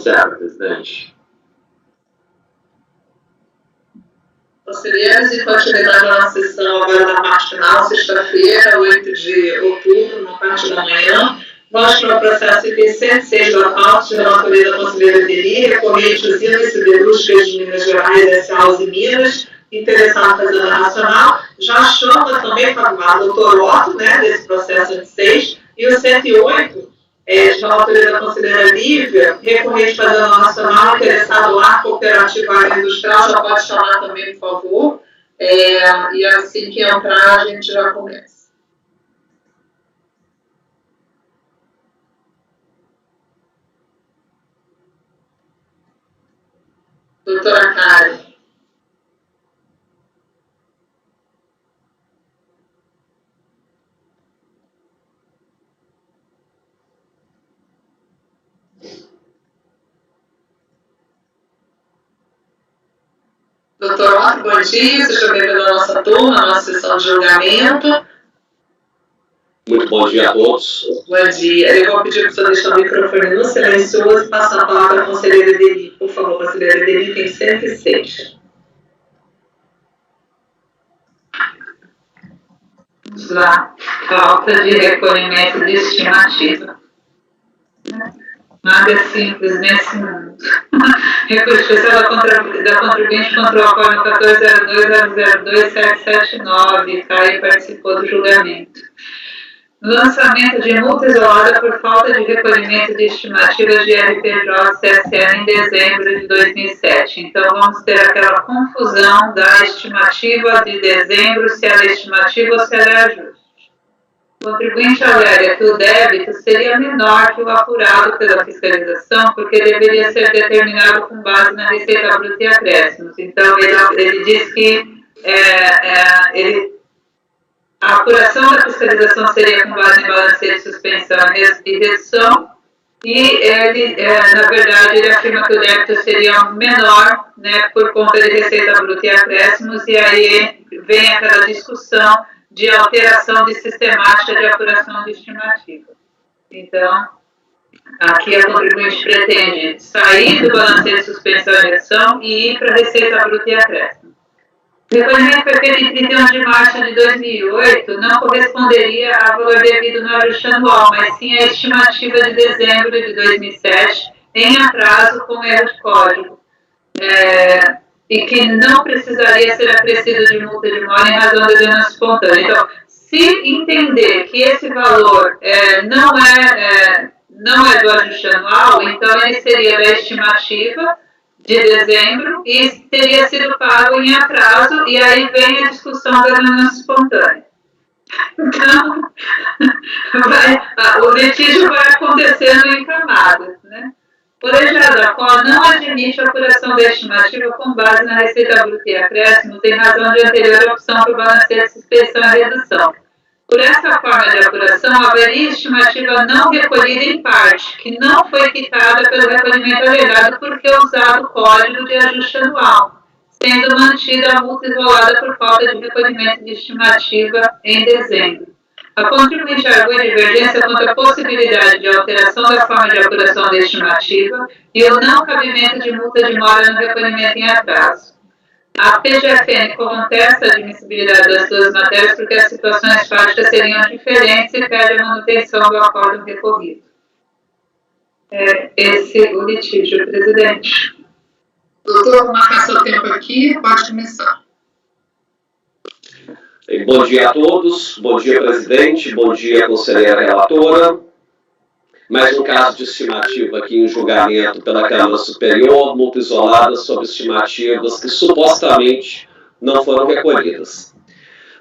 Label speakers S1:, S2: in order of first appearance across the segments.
S1: considera, presidente?
S2: Conselheiros, e continuidade da nossa sessão agora na parte final, sexta-feira, 8 de outubro, na parte da manhã. Mostra o processo item 106 da pauta de relatoria da conselheira Deli, recorrente usinas siderúrgicas de Minas Gerais, S.A. e Minas, interessado na Fazenda Nacional. Já chama também para o doutor Otto, né, desse processo 106, e o 108, de relatoria da conselheira Lívia, recorrente Fazenda Nacional, interessado lá, cooperativa área industrial, já pode chamar também, por favor. E assim que entrar, a gente já começa. Doutora Karen. Doutor Otto, bom dia, seja bem-vindo à nossa turma, à nossa sessão de julgamento.
S1: Muito bom dia a todos.
S2: Bom dia. Eu vou pedir para o senhor deixar o microfone no silencioso e passar a palavra à conselheira Deli. Por favor, conselheira Deli, tem 106. Vamos lá. Falta de recolhimento de estimativa. Nada é simples nesse mundo. Recurso especial da contribuinte contra o acordo 1402.002.779. Caio participou do julgamento. Lançamento de multa isolada por falta de recolhimento de estimativas de RPJ-CSN em dezembro de 2007. Então, vamos ter aquela confusão da estimativa de dezembro, se ela é estimativa ou se ela é ajuste. O contribuinte alega que o débito seria menor que o apurado pela fiscalização, porque deveria ser determinado com base na receita bruta e acréscimos. Então, ele diz que a apuração da fiscalização seria com base em balancete de suspensão e redução, e ele, na verdade, ele afirma que o débito seria menor, né, por conta de receita bruta e acréscimos, e aí vem aquela discussão de alteração de sistemática de apuração de estimativa. Então, aqui a contribuinte pretende sair do balancete de suspensão e redução e ir para a receita bruta e acréscimos. O recolhimento foi feito em 31 de março de 2008, não corresponderia a valor devido no ajuste anual, mas sim a estimativa de dezembro de 2007, em atraso com erro de código, e que não precisaria ser acrescido de multa de mora em razão da denúncia espontânea. Então, se entender que esse valor não é do ajuste anual, então ele seria da estimativa de dezembro e teria sido pago em atraso, e aí vem a discussão da denúncia espontânea. Então, o litígio vai acontecendo em camadas, né? O colegiado da qual não admite a apuração da estimativa com base na receita bruta e acréscimos em razão de anterior opção por balancete de suspensão e redução. Por essa forma de apuração, haveria estimativa não recolhida em parte, que não foi quitada pelo recolhimento alegado porque é usado o código de ajuste anual, sendo mantida a multa isolada por falta de recolhimento de estimativa em dezembro. A contribuinte argui divergência quanto à possibilidade de alteração da forma de apuração da estimativa e o não cabimento de multa de mora no recolhimento em atraso. A PGFN contesta a admissibilidade das duas matérias porque as situações fáticas seriam diferentes e pede a manutenção do acordo recorrido. Esse é o litígio, presidente. Doutor, vou marcar seu tempo aqui, pode começar.
S1: Bom dia a todos, bom dia, presidente, bom dia, conselheira relatora. Mais um caso de estimativa aqui em julgamento pela Câmara Superior, multa isolada sobre estimativas que supostamente não foram recolhidas.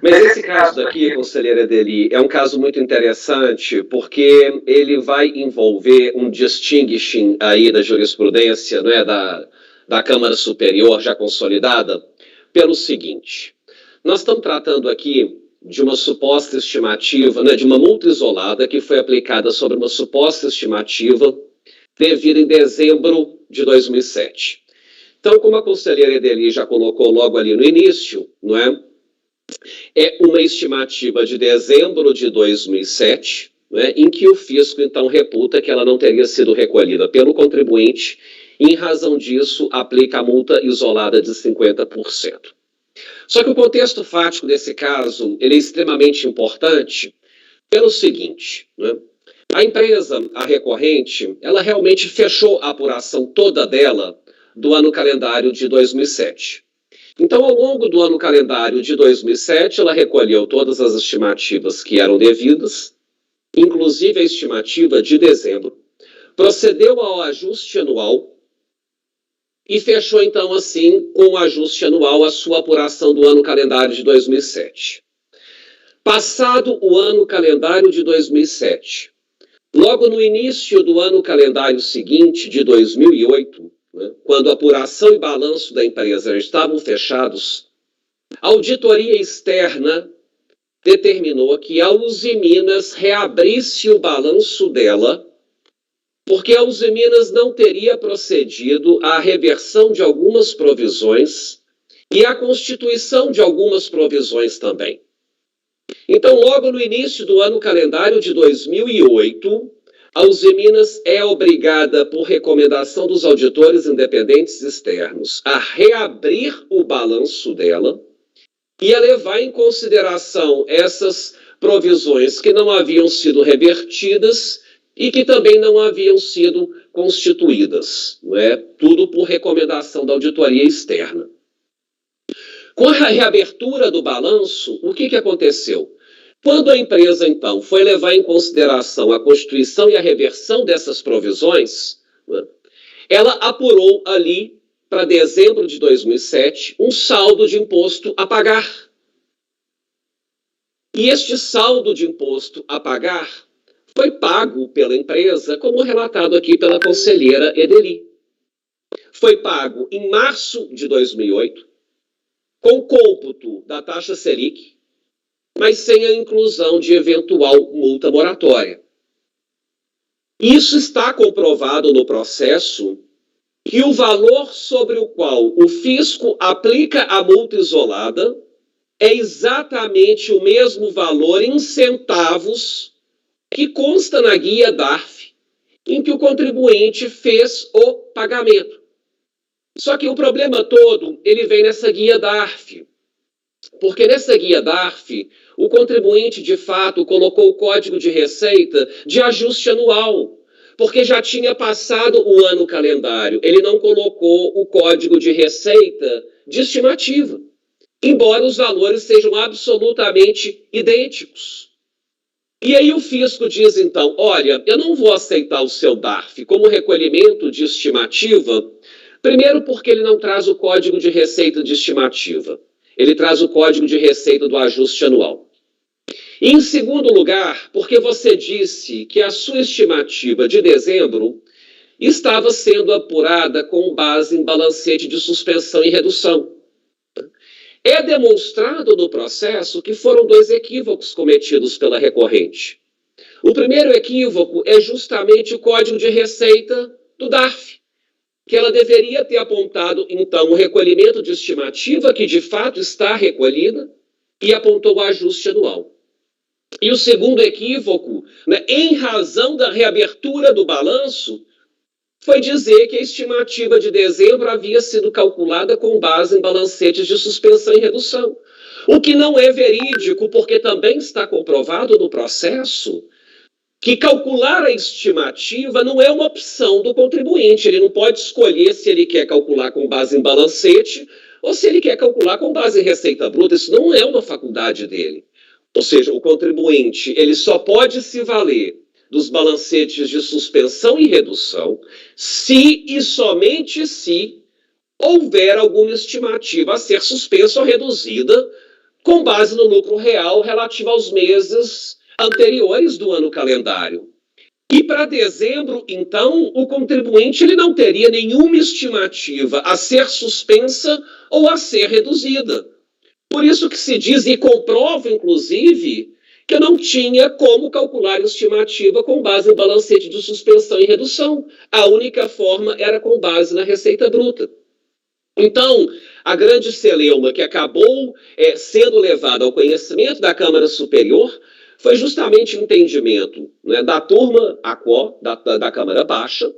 S1: Mas esse caso daqui, conselheira Deli, é um caso muito interessante porque ele vai envolver um distinguishing aí da jurisprudência, não é, da Câmara Superior já consolidada, pelo seguinte: nós estamos tratando aqui de uma suposta estimativa, né, de uma multa isolada que foi aplicada sobre uma suposta estimativa devida em dezembro de 2007. Então, como a conselheira Edeli já colocou logo ali no início, não é? É uma estimativa de dezembro de 2007, né, em que o fisco, então, reputa que ela não teria sido recolhida pelo contribuinte e, em razão disso, aplica a multa isolada de 50%. Só que o contexto fático desse caso ele é extremamente importante pelo seguinte, né? A empresa, a recorrente, ela realmente fechou a apuração toda dela do ano calendário de 2007. Então, ao longo do ano calendário de 2007, ela recolheu todas as estimativas que eram devidas, inclusive a estimativa de dezembro, procedeu ao ajuste anual e fechou, então, assim, com o ajuste anual, a sua apuração do ano calendário de 2007. Passado o ano calendário de 2007, logo no início do ano calendário seguinte, de 2008, né, quando a apuração e balanço da empresa estavam fechados, a auditoria externa determinou que a Usiminas reabrisse o balanço dela, porque a Usiminas não teria procedido à reversão de algumas provisões e à constituição de algumas provisões também. Então, logo no início do ano calendário de 2008, a Usiminas é obrigada, por recomendação dos auditores independentes externos, a reabrir o balanço dela e a levar em consideração essas provisões que não haviam sido revertidas e que também não haviam sido constituídas, não é? Tudo por recomendação da auditoria externa. Com a reabertura do balanço, o que aconteceu? Quando a empresa, então, foi levar em consideração a constituição e a reversão dessas provisões, né, ela apurou ali, para dezembro de 2007, um saldo de imposto a pagar. E este saldo de imposto a pagar foi pago pela empresa, como relatado aqui pela conselheira Edeli. Foi pago em março de 2008, com cômputo da taxa Selic, mas sem a inclusão de eventual multa moratória. Isso está comprovado no processo que o valor sobre o qual o fisco aplica a multa isolada é exatamente o mesmo valor em centavos que consta na guia DARF, em que o contribuinte fez o pagamento. Só que o problema todo, ele vem nessa guia DARF, porque nessa guia DARF, o contribuinte, de fato, colocou o código de receita de ajuste anual, porque já tinha passado o ano calendário. Ele não colocou o código de receita de estimativa, embora os valores sejam absolutamente idênticos. E aí o fisco diz, então, olha, eu não vou aceitar o seu DARF como recolhimento de estimativa, primeiro porque ele não traz o código de receita de estimativa. Ele traz o código de receita do ajuste anual. E, em segundo lugar, porque você disse que a sua estimativa de dezembro estava sendo apurada com base em balancete de suspensão e redução. É demonstrado no processo que foram dois equívocos cometidos pela recorrente. O primeiro equívoco é justamente o código de receita do DARF, que ela deveria ter apontado, então, o recolhimento de estimativa, que de fato está recolhida, e apontou o ajuste anual. E o segundo equívoco, né, em razão da reabertura do balanço, foi dizer que a estimativa de dezembro havia sido calculada com base em balancetes de suspensão e redução. O que não é verídico, porque também está comprovado no processo que calcular a estimativa não é uma opção do contribuinte. Ele não pode escolher se ele quer calcular com base em balancete ou se ele quer calcular com base em receita bruta. Isso não é uma faculdade dele. Ou seja, o contribuinte ele só pode se valer dos balancetes de suspensão e redução se e somente se houver alguma estimativa a ser suspensa ou reduzida com base no lucro real relativo aos meses anteriores do ano calendário. E para dezembro, então, o contribuinte ele não teria nenhuma estimativa a ser suspensa ou a ser reduzida. Por isso que se diz, e comprova, inclusive, que não tinha como calcular a estimativa com base em balancete de suspensão e redução. A única forma era com base na receita bruta. Então, a grande celeuma que acabou sendo levada ao conhecimento da Câmara Superior foi justamente o entendimento, né, da turma ACO, da Câmara Baixa,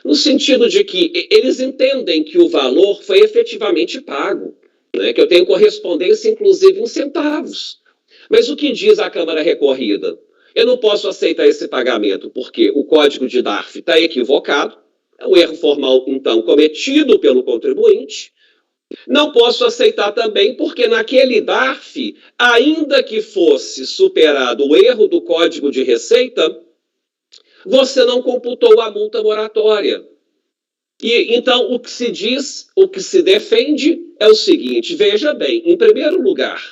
S1: no sentido de que eles entendem que o valor foi efetivamente pago, né, que eu tenho correspondência, inclusive, em centavos. Mas o que diz a Câmara Recorrida? Eu não posso aceitar esse pagamento porque o código de DARF está equivocado, é um erro formal, então, cometido pelo contribuinte. Não posso aceitar também porque naquele DARF, ainda que fosse superado o erro do código de receita, você não computou a multa moratória. E então o que se diz, o que se defende é o seguinte, veja bem, em primeiro lugar,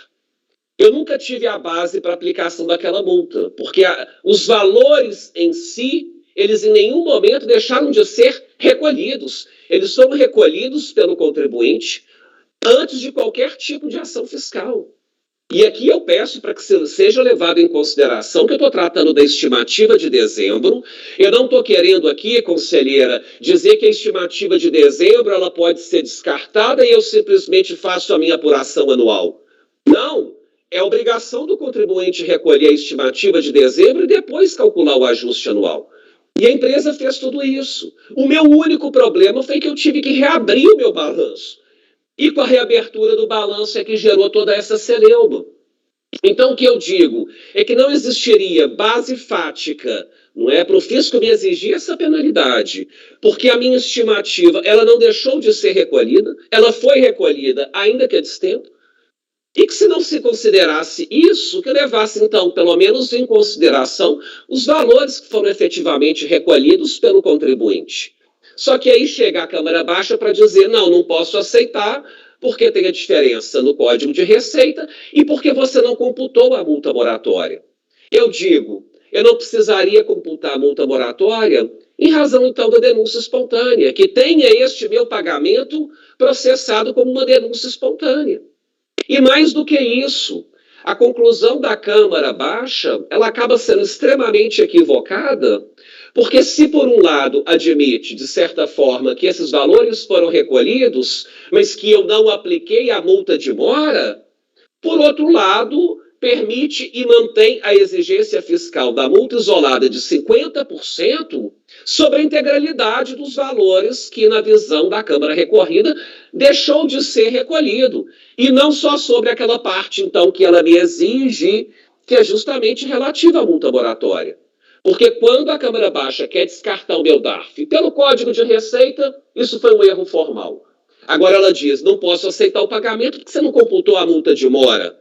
S1: eu nunca tive a base para aplicação daquela multa, porque os valores em si, eles em nenhum momento deixaram de ser recolhidos. Eles foram recolhidos pelo contribuinte antes de qualquer tipo de ação fiscal. E aqui eu peço para que seja levado em consideração que eu estou tratando da estimativa de dezembro. Eu não estou querendo aqui, conselheira, dizer que a estimativa de dezembro ela pode ser descartada e eu simplesmente faço a minha apuração anual. Não, é obrigação do contribuinte recolher a estimativa de dezembro e depois calcular o ajuste anual. E a empresa fez tudo isso. O meu único problema foi que eu tive que reabrir o meu balanço. E com a reabertura do balanço é que gerou toda essa celeuma. Então, o que eu digo é que não existiria base fática, não é, para o fisco me exigir essa penalidade, porque a minha estimativa, ela não deixou de ser recolhida, ela foi recolhida, ainda que a destento, e que se não se considerasse isso, que levasse, então, pelo menos em consideração, os valores que foram efetivamente recolhidos pelo contribuinte. Só que aí chega a Câmara Baixa para dizer, não posso aceitar, porque tem a diferença no Código de Receita e porque você não computou a multa moratória. Eu digo, eu não precisaria computar a multa moratória em razão, então, da denúncia espontânea, que tenha este meu pagamento processado como uma denúncia espontânea. E mais do que isso, a conclusão da Câmara Baixa, ela acaba sendo extremamente equivocada, porque se por um lado admite, de certa forma, que esses valores foram recolhidos, mas que eu não apliquei a multa de mora, por outro lado, permite e mantém a exigência fiscal da multa isolada de 50% sobre a integralidade dos valores que, na visão da Câmara Recorrida, deixou de ser recolhido. E não só sobre aquela parte, então, que ela me exige, que é justamente relativa à multa moratória. Porque quando a Câmara Baixa quer descartar o meu DARF pelo Código de Receita, isso foi um erro formal. Agora ela diz, não posso aceitar o pagamento porque você não computou a multa de mora.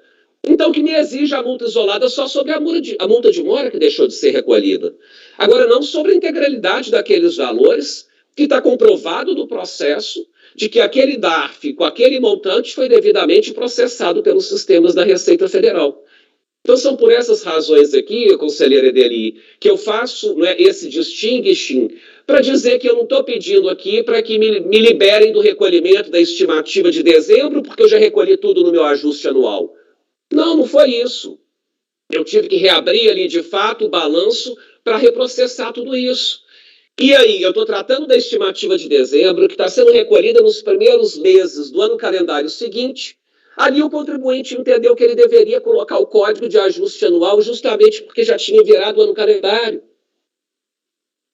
S1: Então que me exige a multa isolada só sobre a multa de mora que deixou de ser recolhida. Agora não sobre a integralidade daqueles valores que está comprovado no processo de que aquele DARF com aquele montante foi devidamente processado pelos sistemas da Receita Federal. Então são por essas razões aqui, conselheira Edeli, que eu faço, né, esse distinguishing para dizer que eu não estou pedindo aqui para que me liberem do recolhimento da estimativa de dezembro, porque eu já recolhi tudo no meu ajuste anual. Não foi isso. Eu tive que reabrir ali, de fato, o balanço para reprocessar tudo isso. E aí, eu estou tratando da estimativa de dezembro, que está sendo recolhida nos primeiros meses do ano calendário seguinte. Ali o contribuinte entendeu que ele deveria colocar o código de ajuste anual justamente porque já tinha virado o ano calendário.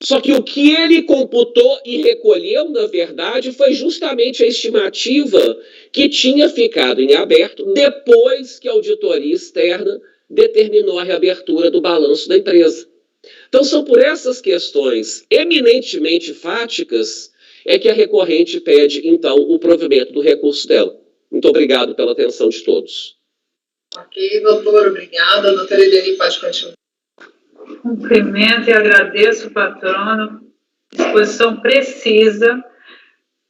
S1: Só que o que ele computou e recolheu, na verdade, foi justamente a estimativa que tinha ficado em aberto depois que a auditoria externa determinou a reabertura do balanço da empresa. Então, são por essas questões eminentemente fáticas é que a recorrente pede, então, o provimento do recurso dela. Muito obrigado pela atenção de todos.
S3: Ok, doutor, obrigada. Doutora Edeli, pode continuar.
S2: Cumprimento e agradeço, patrono. Exposição precisa.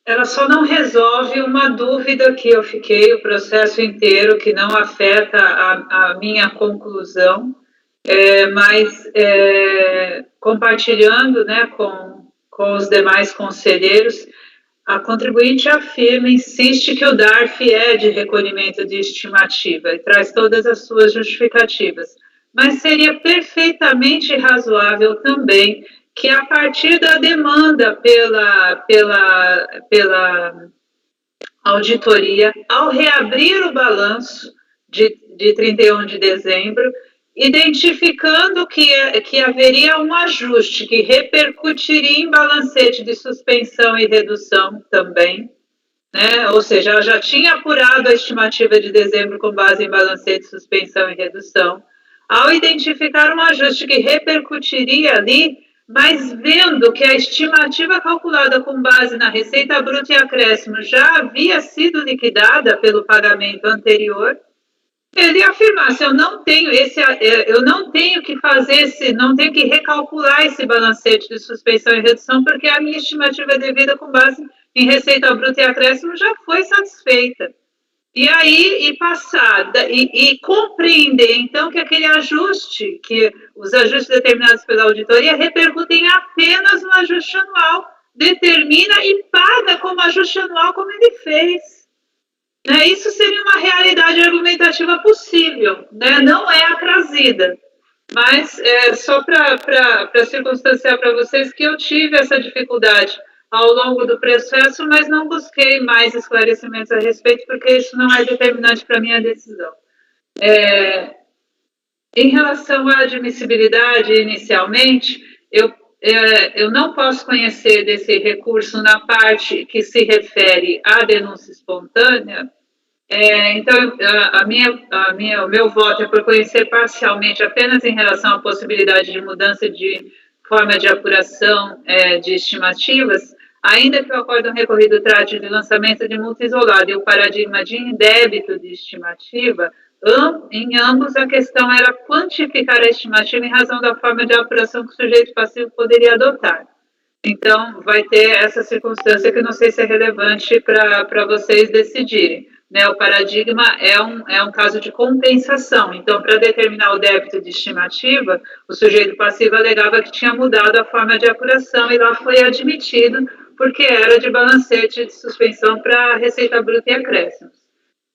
S2: Ela só não resolve uma dúvida que eu fiquei o processo inteiro, que não afeta a minha conclusão, mas compartilhando, né, com os demais conselheiros, a contribuinte afirma, insiste que o DARF é de recolhimento de estimativa e traz todas as suas justificativas. Mas seria perfeitamente razoável também que, a partir da demanda pela auditoria, ao reabrir o balanço de 31 de dezembro, identificando que haveria um ajuste que repercutiria em balancete de suspensão e redução também, né? Ou seja, ela já tinha apurado a estimativa de dezembro com base em balancete, suspensão e redução. Ao identificar um ajuste que repercutiria ali, mas vendo que a estimativa calculada com base na receita bruta e acréscimo já havia sido liquidada pelo pagamento anterior, ele afirmasse: eu não tenho que fazer não tenho que recalcular esse balancete de suspensão e redução, porque a minha estimativa devida com base em receita bruta e acréscimo já foi satisfeita. E aí, compreender, então, que aquele ajuste, que os ajustes determinados pela auditoria repercutem apenas no ajuste anual, determina e paga como ajuste anual como ele fez. Né? Isso seria uma realidade argumentativa possível, né? Não é trazida, mas só para circunstanciar para vocês que eu tive essa dificuldade ao longo do processo, mas não busquei mais esclarecimentos a respeito, porque isso não é determinante para a minha decisão. Em relação à admissibilidade, inicialmente, eu não posso conhecer desse recurso na parte que se refere à denúncia espontânea, então, o meu voto é por conhecer parcialmente apenas em relação à possibilidade de mudança de forma de apuração de estimativas, ainda que o acórdão recorrido trate de lançamento de multa isolada e o paradigma de indébito de estimativa, em ambos a questão era quantificar a estimativa em razão da forma de apuração que o sujeito passivo poderia adotar. Então, vai ter essa circunstância que não sei se é relevante para vocês decidirem. Né? O paradigma é um caso de compensação. Então, para determinar o débito de estimativa, o sujeito passivo alegava que tinha mudado a forma de apuração e lá foi admitido porque era de balancete de suspensão para receita bruta e acréscimos.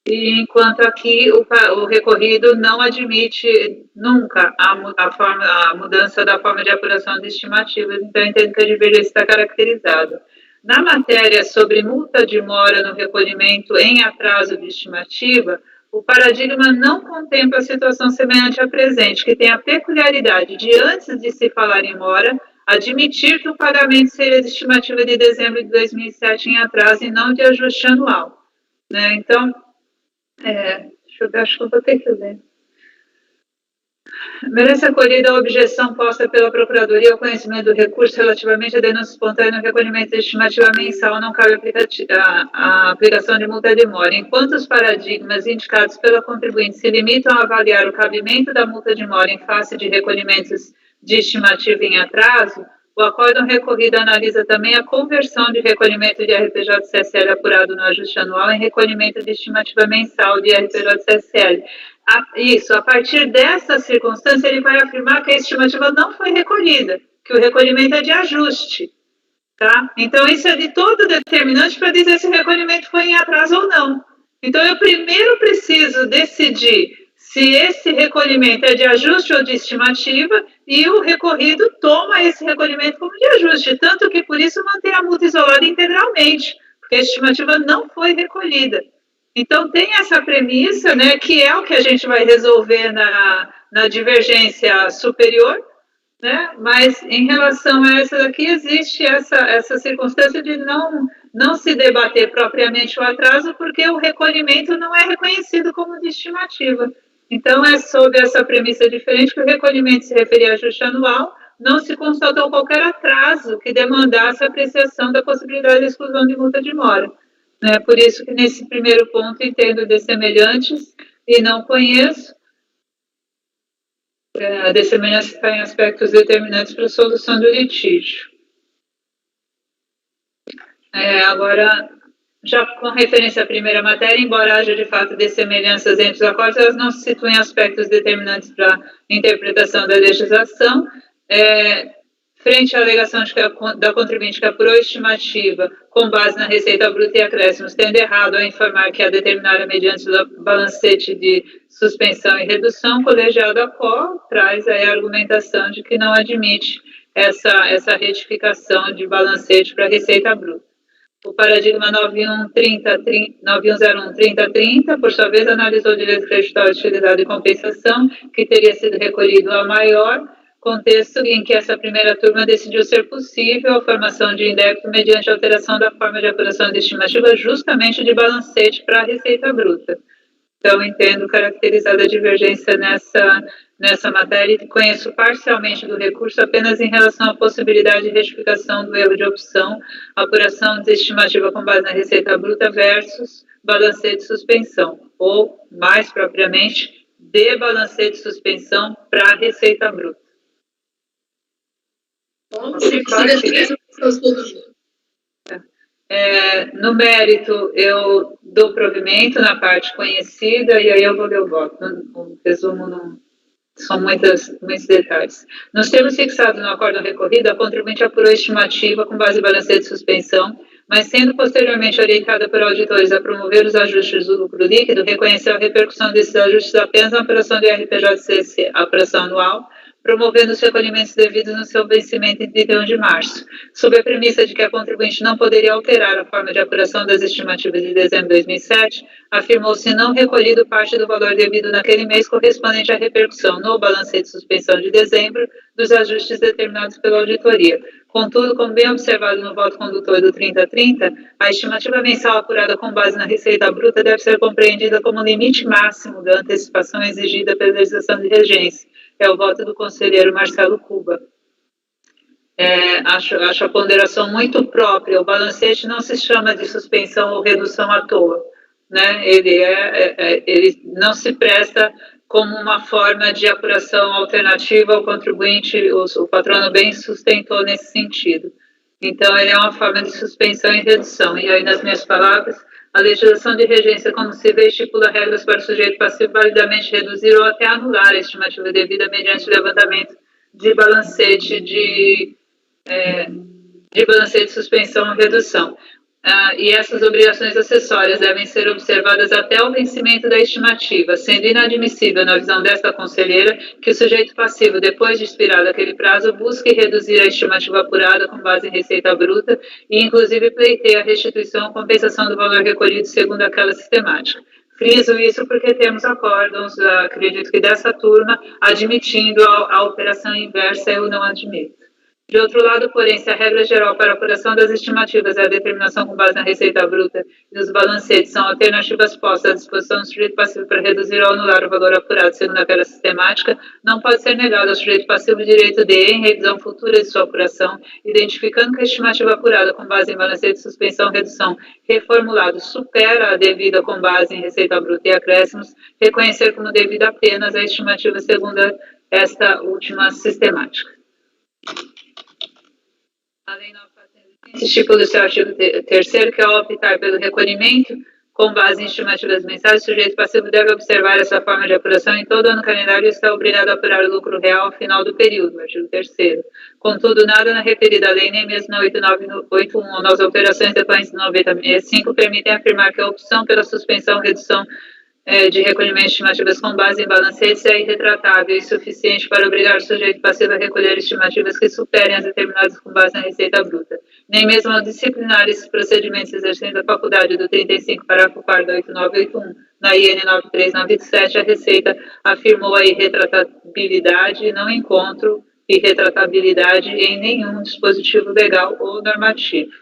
S2: E enquanto aqui o recorrido não admite nunca a mudança da forma de apuração de estimativas, então eu entendo que a divergência está caracterizada. Na matéria sobre multa de mora no recolhimento em atraso de estimativa, o paradigma não contempla a situação semelhante à presente, que tem a peculiaridade de, antes de se falar em mora, admitir que o pagamento seria de estimativa de dezembro de 2007 em atraso e não de ajuste anual. Né? Então, deixa eu ver, acho que eu vou ter que ler. Merece acolhida a objeção posta pela Procuradoria ao conhecimento do recurso relativamente à denúncia espontânea no recolhimento de estimativa mensal, não cabe a aplicação de multa de mora. Enquanto os paradigmas indicados pela contribuinte se limitam a avaliar o cabimento da multa de mora em face de recolhimentos de estimativa em atraso, o acórdão recorrido analisa também a conversão de recolhimento de RPJ-CSL apurado no ajuste anual em recolhimento de estimativa mensal de RPJ-CSL. A partir dessa circunstância, ele vai afirmar que a estimativa não foi recolhida, que o recolhimento é de ajuste. Tá? Então, isso é de todo determinante para dizer se o recolhimento foi em atraso ou não. Então, eu primeiro preciso decidir se esse recolhimento é de ajuste ou de estimativa, e o recorrido toma esse recolhimento como de ajuste, tanto que por isso mantém a multa isolada integralmente, porque a estimativa não foi recolhida. Então, tem essa premissa, né, que é o que a gente vai resolver na divergência superior, né, mas em relação a essa daqui, existe essa circunstância de não se debater propriamente o atraso, porque o recolhimento não é reconhecido como de estimativa. Então, é sob essa premissa diferente que o recolhimento se referia a ajuste anual, não se constatou qualquer atraso que demandasse a apreciação da possibilidade de exclusão de multa de mora. Por isso que nesse primeiro ponto entendo dessemelhantes e não conheço. A dessemelhança está em aspectos determinantes para a solução do litígio. Agora, já com referência à primeira matéria, embora haja de fato dessemelhanças entre os acordos, elas não se situam em aspectos determinantes para a interpretação da legislação. Frente à alegação da contribuinte que apurou a estimativa com base na receita bruta e acréscimos, tendo errado ao informar que a determinada mediante o balancete de suspensão e redução, o colegiado ACO traz aí a argumentação de que não admite essa retificação de balancete para a receita bruta. O paradigma 9101-3030, por sua vez, analisou o direito creditório utilizado em compensação, que teria sido recolhido a maior, contexto em que essa primeira turma decidiu ser possível a formação de indébito mediante alteração da forma de apuração de estimativa justamente de balancete para a receita bruta. Então, entendo caracterizada a divergência nessa matéria e conheço parcialmente do recurso apenas em relação à possibilidade de retificação do erro de opção, apuração de estimativa com base na receita bruta versus balancete de suspensão, ou, mais propriamente, de balancete de suspensão para a receita bruta. No mérito, eu dou provimento na parte conhecida e aí eu vou ler o voto. O resumo não são muitos detalhes. Nos termos fixados no acórdão recorrido, a contribuinte apurou a estimativa com base em balancete de suspensão, mas sendo posteriormente orientada por auditores a promover os ajustes do lucro líquido, reconheceu a repercussão desses ajustes apenas na operação do RPJ-CC, a operação anual, promovendo os recolhimentos devidos no seu vencimento em 31 de março, sob a premissa de que a contribuinte não poderia alterar a forma de apuração das estimativas de dezembro de 2007, afirmou-se não recolhido parte do valor devido naquele mês correspondente à repercussão no balancete de suspensão de dezembro dos ajustes determinados pela auditoria. Contudo, como bem observado no voto condutor do 3030, a estimativa mensal apurada com base na receita bruta deve ser compreendida como o limite máximo da antecipação exigida pela legislação de regência. É o voto do conselheiro Marcelo Cuba. Acho a ponderação muito própria. O balancete não se chama de suspensão ou redução à toa, né? Ele não se presta como uma forma de apuração alternativa ao contribuinte, o patrono bem sustentou nesse sentido. Então, ele é uma forma de suspensão e redução. E aí, nas minhas palavras, a legislação de regência, como se vê, estipula regras para o sujeito passivo validamente reduzir ou até anular a estimativa devida mediante levantamento de balancete de suspensão ou redução. E essas obrigações acessórias devem ser observadas até o vencimento da estimativa, sendo inadmissível, na visão desta conselheira, que o sujeito passivo, depois de expirado aquele prazo, busque reduzir a estimativa apurada com base em receita bruta e, inclusive, pleiteie a restituição ou compensação do valor recolhido segundo aquela sistemática. Friso isso porque temos acórdãos, acredito que dessa turma, admitindo a operação inversa, eu não admito. De outro lado, porém, se a regra geral para a apuração das estimativas é a determinação com base na receita bruta e os balancetes são alternativas postas à disposição do sujeito passivo para reduzir ou anular o valor apurado segundo aquela sistemática, não pode ser negado ao sujeito passivo o direito de, em revisão futura de sua apuração, identificando que a estimativa apurada com base em balancete de suspensão ou redução reformulado supera a devida com base em receita bruta e acréscimos, reconhecer como devida apenas a estimativa segundo esta última sistemática. A Lei 9.420 estipula o seu artigo 3º, que ao optar pelo recolhimento com base em estimativas mensais, o sujeito passivo deve observar essa forma de apuração em todo ano calendário e está obrigado a apurar o lucro real ao final do período, artigo 3º. Contudo, nada na referida lei, nem mesmo na 8981 ou nas alterações decorrentes do 9065, permitem afirmar que a opção pela suspensão ou redução de recolhimento de estimativas com base em balancetes é irretratável e suficiente para obrigar o sujeito passivo a recolher estimativas que superem as determinadas com base na receita bruta. Nem mesmo ao disciplinar esses procedimentos exercendo a faculdade do 35, parágrafo 4 da 8981, na IN 9397, a Receita afirmou a irretratabilidade e não encontro irretratabilidade em nenhum dispositivo legal ou normativo.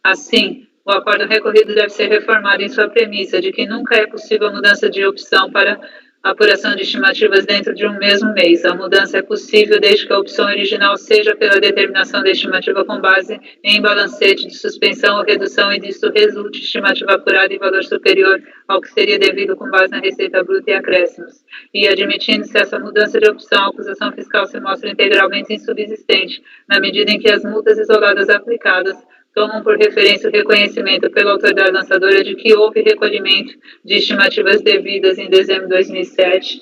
S2: Assim, o acórdão recorrido deve ser reformado em sua premissa de que nunca é possível a mudança de opção para apuração de estimativas dentro de um mesmo mês. A mudança é possível desde que a opção original seja pela determinação da estimativa com base em balancete de suspensão ou redução e disso resulte estimativa apurada em valor superior ao que seria devido com base na receita bruta e acréscimos. E admitindo-se essa mudança de opção, a acusação fiscal se mostra integralmente insubsistente, na medida em que as multas isoladas aplicadas tomam por referência o reconhecimento pela autoridade lançadora de que houve recolhimento de estimativas devidas em dezembro de 2007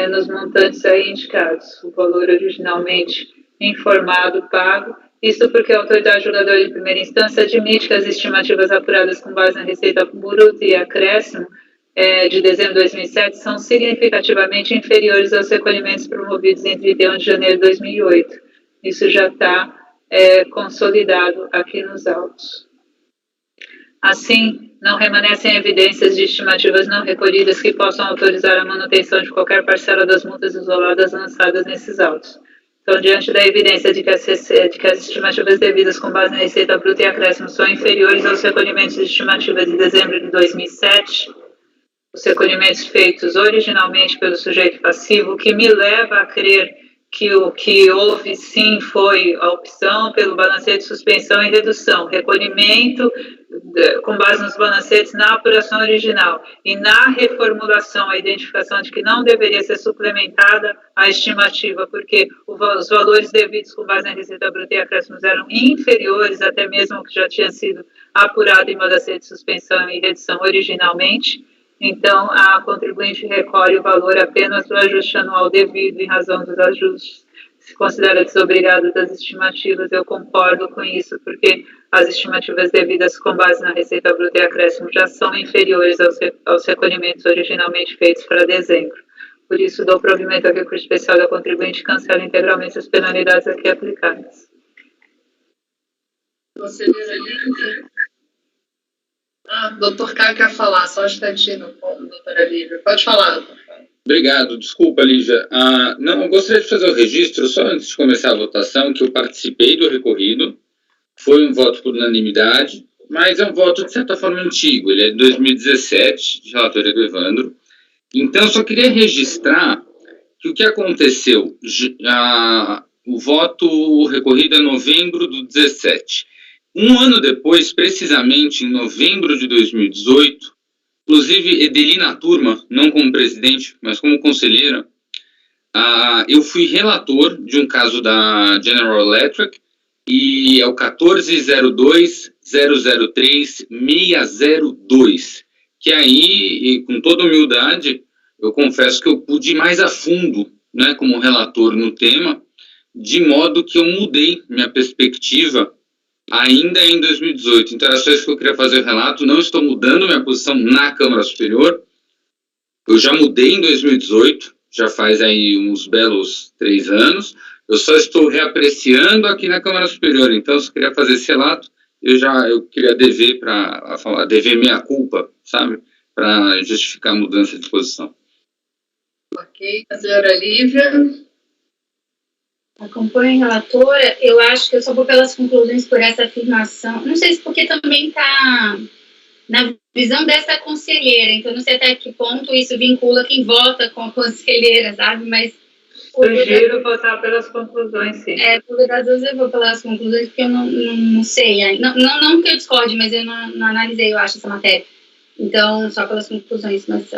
S2: nos montantes aí indicados, o valor originalmente informado, pago. Isso porque a autoridade julgadora de primeira instância admite que as estimativas apuradas com base na receita bruta e acréscimo de dezembro de 2007 são significativamente inferiores aos recolhimentos promovidos em 31 de janeiro de 2008. Isso já está consolidado aqui nos autos. Assim, não remanescem evidências de estimativas não recolhidas que possam autorizar a manutenção de qualquer parcela das multas isoladas lançadas nesses autos. Então, diante da evidência de que as estimativas devidas com base na receita bruta e acréscimo são inferiores aos recolhimentos de estimativa de dezembro de 2007, os recolhimentos feitos originalmente pelo sujeito passivo, o que me leva a crer que o que houve sim foi a opção pelo balancete de suspensão e redução, recolhimento com base nos balancetes na apuração original e na reformulação, a identificação de que não deveria ser suplementada a estimativa, porque os valores devidos com base na receita bruta e acréscimos eram inferiores até mesmo ao que já tinha sido apurado em balancete de suspensão e redução originalmente. Então, a contribuinte recolhe o valor apenas do ajuste anual devido em razão dos ajustes. Se considera desobrigada das estimativas, eu concordo com isso, porque as estimativas devidas com base na receita bruta e acréscimo já são inferiores aos recolhimentos originalmente feitos para dezembro. Por isso, dou provimento ao recurso especial da contribuinte e cancelo integralmente as penalidades aqui aplicadas.
S3: Conselheira Lívia. Doutor Caio quer falar, só um instantinho, doutora Lívia. Pode falar, doutor Caio.
S4: Obrigado, desculpa, Lígia. Não, eu gostaria de fazer o registro, só antes de começar a votação, que eu participei do recorrido, foi um voto por unanimidade, mas é um voto, de certa forma, antigo, ele é de 2017, de relatoria do Evandro. Então, eu só queria registrar que o que aconteceu, o voto recorrido é novembro do 17. Um ano depois, precisamente em novembro de 2018, inclusive Edelina Turma, não como presidente, mas como conselheira, eu fui relator de um caso da General Electric, e é o 1402-003-602, que aí, com toda humildade, eu confesso que eu pude ir mais a fundo, né, como relator no tema, de modo que eu mudei minha perspectiva ainda em 2018. Então, era só isso que eu queria fazer o relato. Não estou mudando minha posição na Câmara Superior. Eu já mudei em 2018, já faz aí uns belos 3 anos. Eu só estou reapreciando aqui na Câmara Superior. Então, eu só queria fazer esse relato. Eu queria dever meia culpa, sabe? Para justificar a mudança de posição.
S3: Ok, a senhora Lívia.
S5: Acompanho a relatora, eu acho que eu só vou pelas conclusões por essa afirmação. Não sei se porque também está na visão dessa conselheira, então não sei até que ponto isso vincula quem vota com a conselheira, sabe? Mas
S2: sugiro votar pelas conclusões, sim.
S5: Por das duas eu vou pelas conclusões, porque eu não sei. Não que eu discorde, mas eu não analisei, eu acho, essa matéria. Então, só pelas conclusões, mas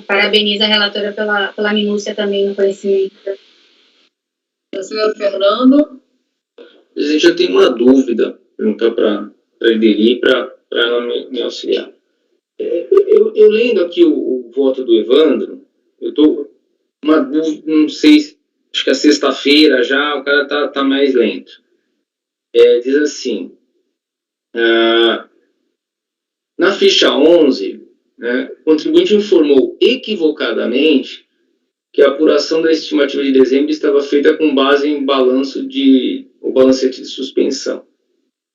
S5: parabenizo a relatora pela minúcia também no conhecimento.
S3: O senhor Fernando.
S6: Presidente, eu tenho uma dúvida, perguntar para a Edeli, para ela me auxiliar. Eu lendo aqui o voto do Evandro, eu estou uma dúvida, não sei, acho que é sexta-feira já, o cara tá mais lento. Diz assim, na ficha 11, né, o contribuinte informou equivocadamente que a apuração da estimativa de dezembro estava feita com base em o balancete de suspensão.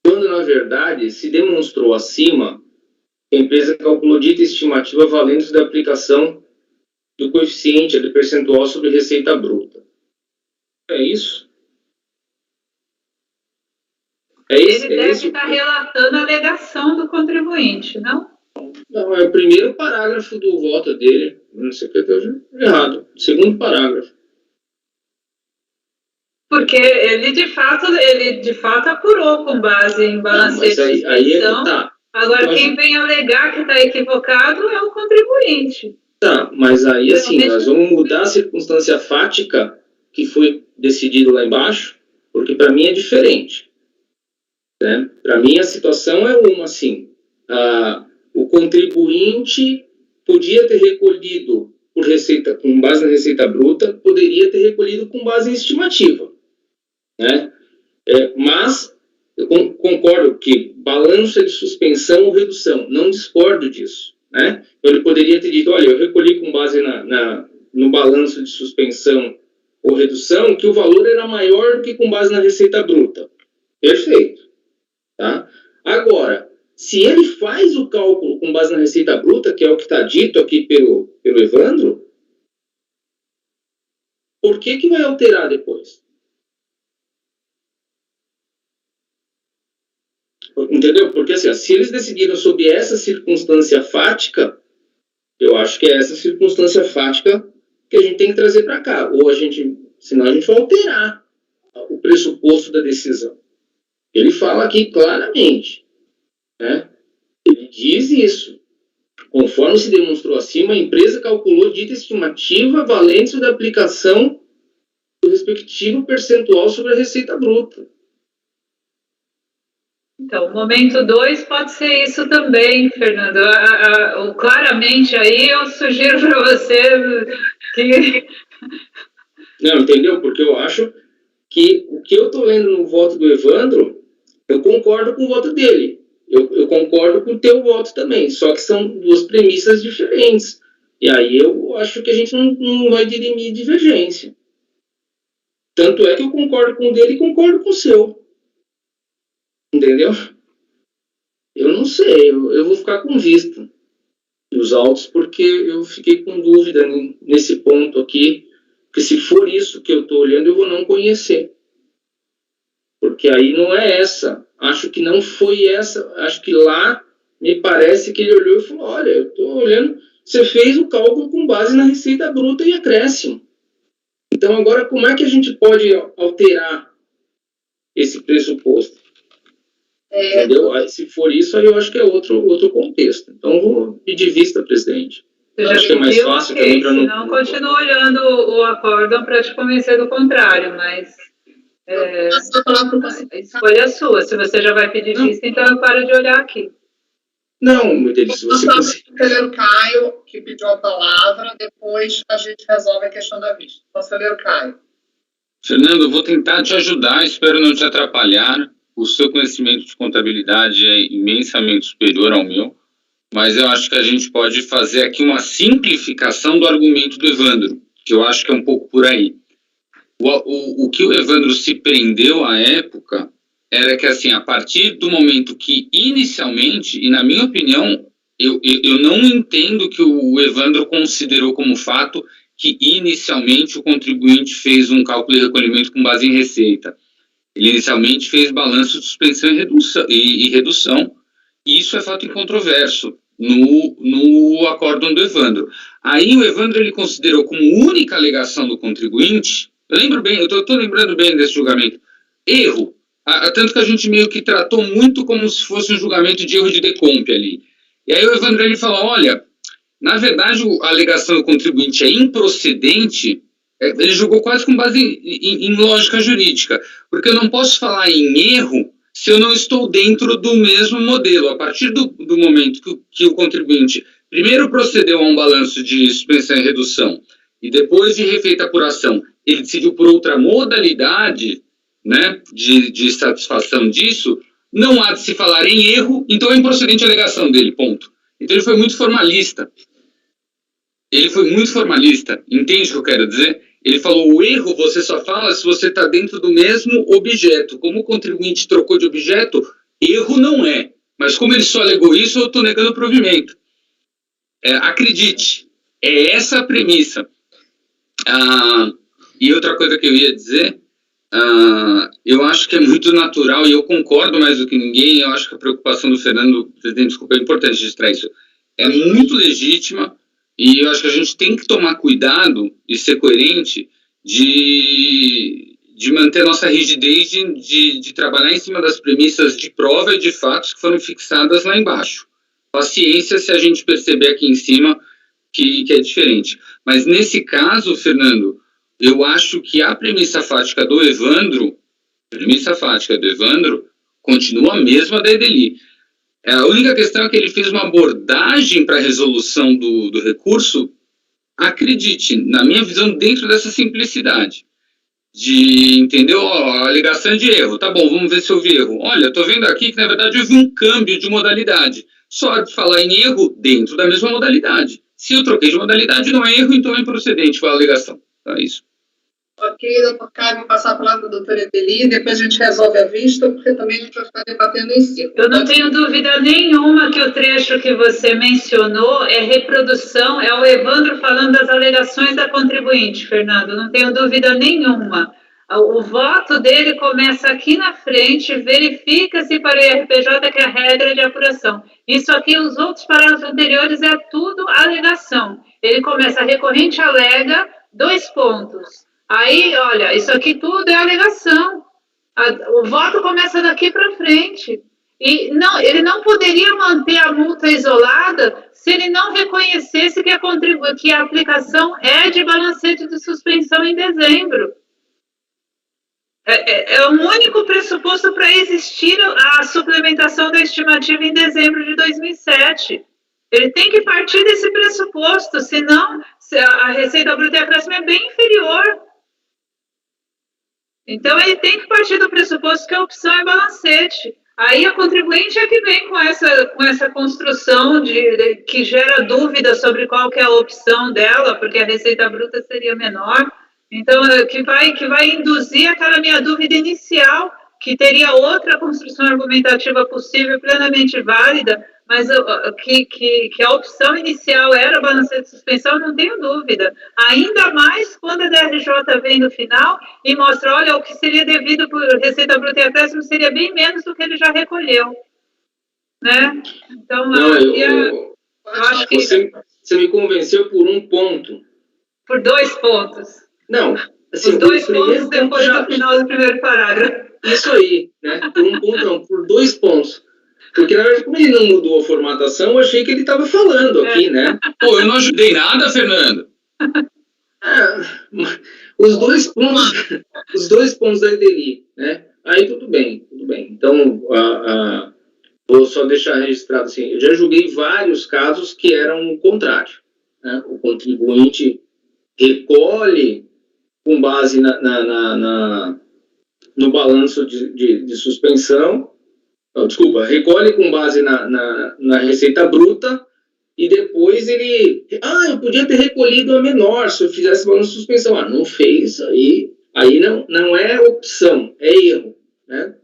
S6: Quando, na verdade, se demonstrou acima que a empresa calculou dita estimativa valendo-se da aplicação do coeficiente do percentual sobre receita bruta. É isso?
S2: Ele deve estar relatando a alegação do contribuinte, não?
S6: Não, é o primeiro parágrafo do voto dele. Não sei porque eu estou errado. Segundo parágrafo.
S2: Porque ele de fato apurou com base em balancete de suspensão.
S6: Tá.
S2: Agora,
S6: então,
S2: quem vem alegar que está equivocado é o contribuinte.
S6: Tá, mas aí assim, nós vamos mudar a circunstância fática que foi decidido lá embaixo, porque para mim é diferente. Né? Para mim a situação é uma assim. O contribuinte podia ter recolhido com base na receita bruta, poderia ter recolhido com base em estimativa. Né? Mas eu concordo que balanço é de suspensão ou redução, não discordo disso. Né? Ele poderia ter dito, olha, eu recolhi com base no balanço de suspensão ou redução, que o valor era maior do que com base na receita bruta. Perfeito. Tá? Agora, Se ele faz o cálculo com base na receita bruta, que é o que está dito aqui pelo Evandro, por que vai alterar depois? Entendeu? Porque assim, se eles decidiram sobre essa circunstância fática, eu acho que é essa circunstância fática que a gente tem que trazer para cá. Ou senão a gente vai alterar o pressuposto da decisão. Ele fala aqui claramente, né? Ele diz isso. Conforme se demonstrou acima, a empresa calculou dita estimativa valente da aplicação do respectivo percentual sobre a receita bruta.
S2: Então, o momento 2 pode ser isso também, Fernando. Claramente aí eu sugiro para você que...
S6: Não, entendeu? Porque eu acho que o que eu estou lendo no voto do Evandro, eu concordo com o voto dele. Eu concordo com o teu voto também, só que são duas premissas diferentes. E aí eu acho que a gente não vai dirimir divergência. Tanto é que eu concordo com o dele e concordo com o seu. Entendeu? Eu não sei, eu vou ficar com vista dos autos, porque eu fiquei com dúvida nesse ponto aqui, porque se for isso que eu estou olhando, eu vou não conhecer. Porque aí não é essa. Acho que não foi essa. Acho que lá me parece que ele olhou e falou, olha, eu estou olhando, você fez o cálculo com base na receita bruta e acréscimo. Então agora como é que a gente pode alterar esse pressuposto? Entendeu? Aí, se for isso, aí eu acho que é outro contexto. Então eu vou pedir vista, presidente.
S2: Eu
S6: acho que é mais fácil também para não...
S2: Senão continuo olhando o acórdão para te convencer do contrário, mas... a escolha é sua. Se você já vai pedir vista, então eu paro de olhar aqui.
S6: Não, meu Deus, se você conseguir.
S3: O conselheiro Caio, que pediu a palavra, depois a gente resolve a questão da vista. Conselheiro Caio.
S4: Fernando, eu vou tentar te ajudar, espero não te atrapalhar. O seu conhecimento de contabilidade é imensamente superior ao meu, mas eu acho que a gente pode fazer aqui uma simplificação do argumento do Evandro, que eu acho que é um pouco por aí. O que o Evandro se prendeu à época era que, assim, a partir do momento que inicialmente, e na minha opinião, eu não entendo que o Evandro considerou como fato que inicialmente o contribuinte fez um cálculo de recolhimento com base em receita. Ele inicialmente fez balanço de suspensão e redução, e isso é fato incontroverso no acórdão do Evandro. Aí o Evandro ele considerou como única alegação do contribuinte, eu lembro bem, eu estou lembrando bem desse julgamento, erro, tanto que a gente meio que tratou muito como se fosse um julgamento de erro de decomp ali. E aí o Evandro ele falou, olha, na verdade a alegação do contribuinte é improcedente. Ele julgou quase com base em lógica jurídica, porque eu não posso falar em erro se eu não estou dentro do mesmo modelo. A partir do momento que o contribuinte primeiro procedeu a um balanço de suspensão e redução, e depois de refeita a apuração, ele decidiu por outra modalidade, né, de satisfação disso, não há de se falar em erro, então é improcedente a alegação dele, ponto. Então ele foi muito formalista. Entende o que eu quero dizer? Ele falou, o erro você só fala se você está dentro do mesmo objeto. Como o contribuinte trocou de objeto, erro não é. Mas como ele só alegou isso, eu estou negando o provimento. Acredite, é essa a premissa. E outra coisa que eu ia dizer, eu acho que é muito natural, e eu concordo mais do que ninguém, eu acho que a preocupação do Fernando, presidente, desculpa, é importante registrar isso, é muito legítima, e eu acho que a gente tem que tomar cuidado e ser coerente de manter a nossa rigidez de trabalhar em cima das premissas de prova e de fatos que foram fixadas lá embaixo. Paciência se a gente perceber aqui em cima que é diferente. Mas nesse caso, Fernando, eu acho que a premissa fática do Evandro continua a mesma da Edeli. A única questão é que ele fez uma abordagem para a resolução do recurso, acredite, na minha visão, dentro dessa simplicidade. Entendeu? A alegação de erro. Tá bom, vamos ver se houve erro. Olha, estou vendo aqui que, na verdade, houve um câmbio de modalidade. Só de falar em erro dentro da mesma modalidade. Se eu troquei de modalidade, não é erro, então é improcedente com a alegação. Então é isso.
S3: Ok, doutor Caio, passar para o lado da doutora Eteli, depois a gente resolve a vista, porque também a gente vai ficar debatendo em cima.
S2: Eu não tenho dúvida nenhuma que o trecho que você mencionou é reprodução, é o Evandro falando das alegações da contribuinte, Fernando, não tenho dúvida nenhuma. O voto dele começa aqui na frente, verifica-se para o IRPJ que é a regra de apuração. Isso aqui, os outros parágrafos anteriores, é tudo alegação. Ele começa, a recorrente alega, 2 pontos. Aí, olha, isso aqui tudo é alegação. O voto começa daqui para frente. E não, ele não poderia manter a multa isolada se ele não reconhecesse que a aplicação é de balancete de suspensão em dezembro. É o único pressuposto para existir a suplementação da estimativa em dezembro de 2007. Ele tem que partir desse pressuposto, senão a receita bruta e acréscimo é bem inferior. Então, ele tem que partir do pressuposto que a opção é balancete. Aí, a contribuinte é que vem com essa construção que gera dúvida sobre qual que é a opção dela, porque a receita bruta seria menor. Então, que vai induzir aquela minha dúvida inicial, que teria outra construção argumentativa possível, plenamente válida, mas que a opção inicial era balancete de suspensão, não tenho dúvida. Ainda mais quando a DRJ vem no final e mostra, olha, o que seria devido por receita bruta e acréscimo seria bem menos do que ele já recolheu. Né? Então, eu acho que...
S6: Você me convenceu por um ponto.
S2: Por 2 pontos.
S6: Não, assim,
S2: por 2 pontos depois do final do primeiro parágrafo.
S6: Isso aí, né? Por um ponto não, por 2 pontos. Porque, na verdade, como ele não mudou a formatação, eu achei que ele estava falando aqui, né?
S4: Pô, eu não ajudei nada, Fernando.
S6: Os dois pontos da Eteli, né? Aí tudo bem. Então, vou só deixar registrado assim, eu já julguei vários casos que eram o contrário, né? O contribuinte recolhe com base no balanço de suspensão, recolhe com base na receita bruta e depois ele... eu podia ter recolhido a menor se eu fizesse balanço de suspensão. Não fez, aí não é opção, é erro, né?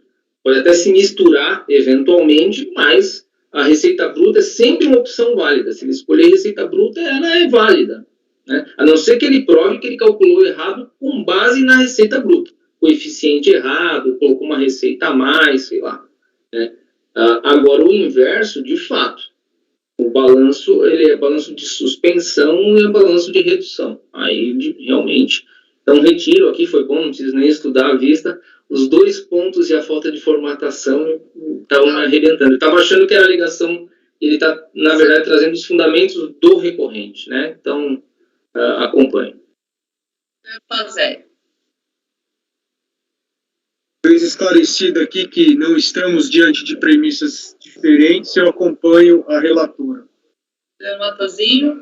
S6: Pode até se misturar eventualmente, mas a receita bruta é sempre uma opção válida. Se ele escolher receita bruta, ela é válida, né? A não ser que ele prove que ele calculou errado com base na receita bruta. Coeficiente errado, colocou uma receita a mais, sei lá, né? Agora, o inverso, de fato, o balanço, ele é balanço de suspensão e é balanço de redução. Aí, realmente, então, retiro aqui, foi bom, não preciso nem estudar à vista, os 2 pontos e a falta de formatação estão arrebentando. Eu estava achando que era a alegação, ele está, na verdade, trazendo os fundamentos do recorrente, né? Então, acompanhe.
S3: Panzé.
S7: Esclarecido aqui que não estamos diante de premissas diferentes, eu acompanho a relatora.
S3: Matosinho.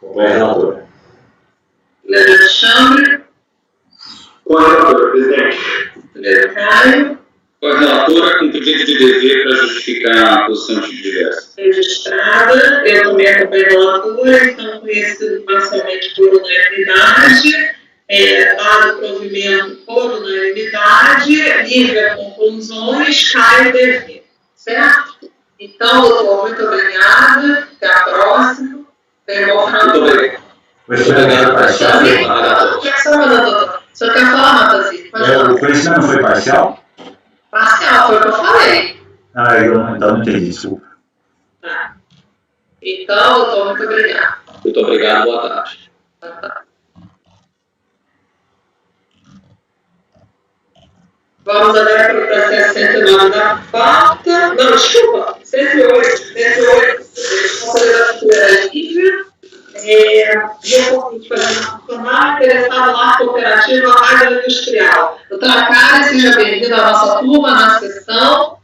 S8: Com a relatora.
S3: Alexandre.
S8: Com a relatora, presidente.
S3: Caio.
S4: Com a relatora com pedido de dever para justificar a posição de diversa.
S3: Registrada. Eu também acompanho a relatora, então conhecido parcialmente por unanimidade. Dado o provimento por unanimidade, livre a conclusões, cai o dever. Certo? Então, doutor, muito obrigada. Até a próxima. Tenha um bom final de semana.
S8: Muito obrigado, parcial.
S3: O senhor quer falar, Matosinho?
S8: O conhecimento não foi parcial?
S3: Parcial, foi o que eu falei.
S8: Eu então não entendi, desculpa.
S3: Então, doutor, muito obrigado.
S1: Muito obrigado, boa tarde.
S3: Boa tarde. Vamos agora para o processo 109 da pauta. Não, desculpa. 108. Consideração livre. Recorrente para funcionar, interessado na cooperativa agroindustrial. Doutora Karen, seja bem-vinda à nossa turma, na sessão.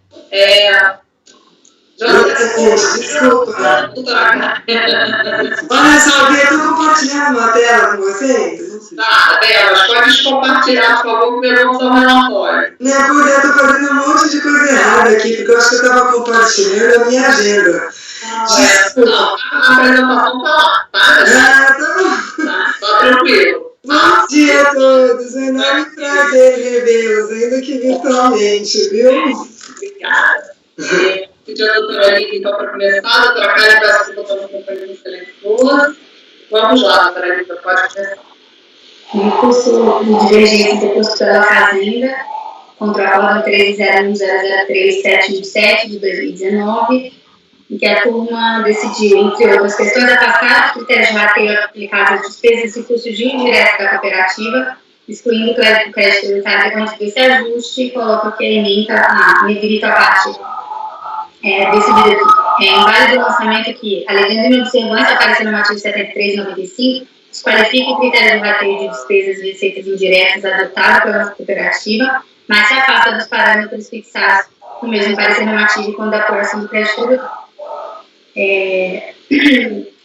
S9: Desculpa.
S3: Doutora Karen.
S9: Olha só, eu estou compartilhando a tela com vocês.
S3: Tá, mas pode compartilhar, por favor, que vamos ao relatório.
S9: Não, porque eu estou fazendo um monte de coisa errada aqui, porque eu acho que eu estava compartilhando a minha agenda.
S3: Não, a apresentação está lá, tá?
S9: Tá bom.
S3: Tá tranquilo. Mas
S9: dia a todos. É um enorme prazer revê-los, ainda que virtualmente, viu?
S3: Obrigada. Pedir a doutora Lívia, então, para começar. A doutora Karen, peço que estamos acompanhando excelentes duas. Vamos lá, doutora Lívia, pode começar.
S5: Recurso de divergência interposto pela Fazenda contra a Ordem 13.01003.717 de 2019, em que a turma decidiu, entre outras questões, afastar os critérios de rateio aplicados às despesas e custos de indiretos da cooperativa, excluindo o crédito tributário decorrente desse ajuste, e coloca que a emenda negrita a parte decidida aqui. É inválido o lançamento que, alegando inobservância ao parecer normativo 73/95, desqualifica o critério de rateio de despesas e receitas indiretas adotado pela cooperativa, mas se afasta dos parâmetros fixados no mesmo parecer normativo quando da apuração do crédito tributário.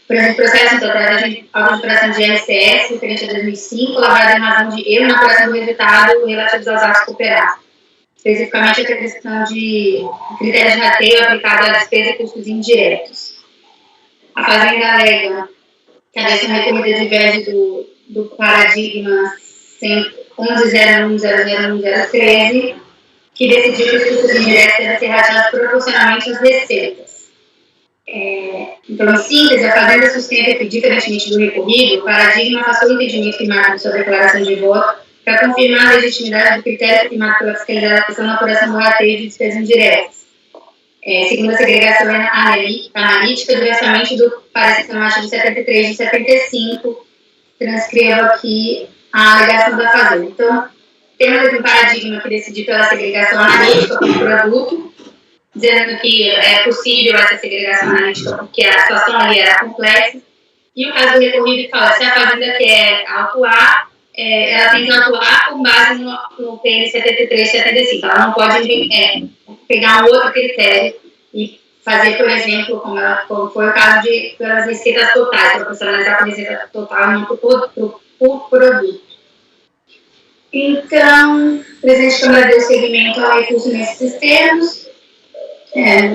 S5: Por exemplo, processo então trata de apuração de IRCS referente a 2005, lavrado em razão de erro na apuração do resultado relativos aos atos cooperados. Especificamente a questão de critérios de rateio aplicado à despesa e custos indiretos. A Fazenda alega que a decisão recorrida diverge do paradigma 11.01.00.1013, que decidiu que os custos indiretos devem ser rateados proporcionalmente às receitas. Então, em síntese, a Fazenda sustenta que, diferentemente do recorrido, o paradigma afastou o entendimento firmado em sua declaração de voto para confirmar a legitimidade do critério firmado pela fiscalização na apuração do rateio de despesas indiretas. Segundo a segregação analítica, diversamente do parecer normativo 73 de 75, transcrevo aqui a alegação da Fazenda. Então, temos aqui um paradigma que decidiu pela segregação analítica como produto, dizendo que é possível essa segregação analítica porque a situação ali era complexa, e o caso do recorrido que fala, se a Fazenda quer atuar, ela tem que atuar com base no PN 73/75. Ela não pode pegar um outro critério e fazer, por exemplo, como foi o caso pelas receitas totais, proporcionalizar a receita total e não por produto. Então, o presidente da Câmara deu seguimento ao recurso nesses termos.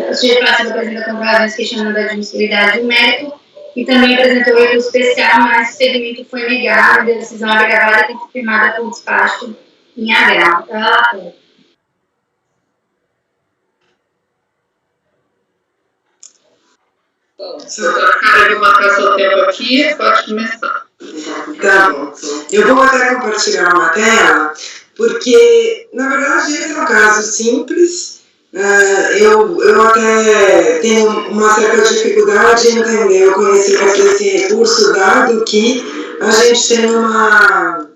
S5: O sujeito passivo apresenta comprovações questionando a admissibilidade do mérito e também apresentou recurso especial, mas o segmento foi negado e a decisão agravada tem que ser firmada por despacho em agravo.
S3: Bom, doutora Karen, vou marcar seu tempo aqui, pode começar.
S9: Tá bom. Eu vou até compartilhar uma tela, porque, na verdade, esse é um caso simples. Eu até tenho uma certa dificuldade em entender o conhecimento desse recurso, dado que a gente tem uma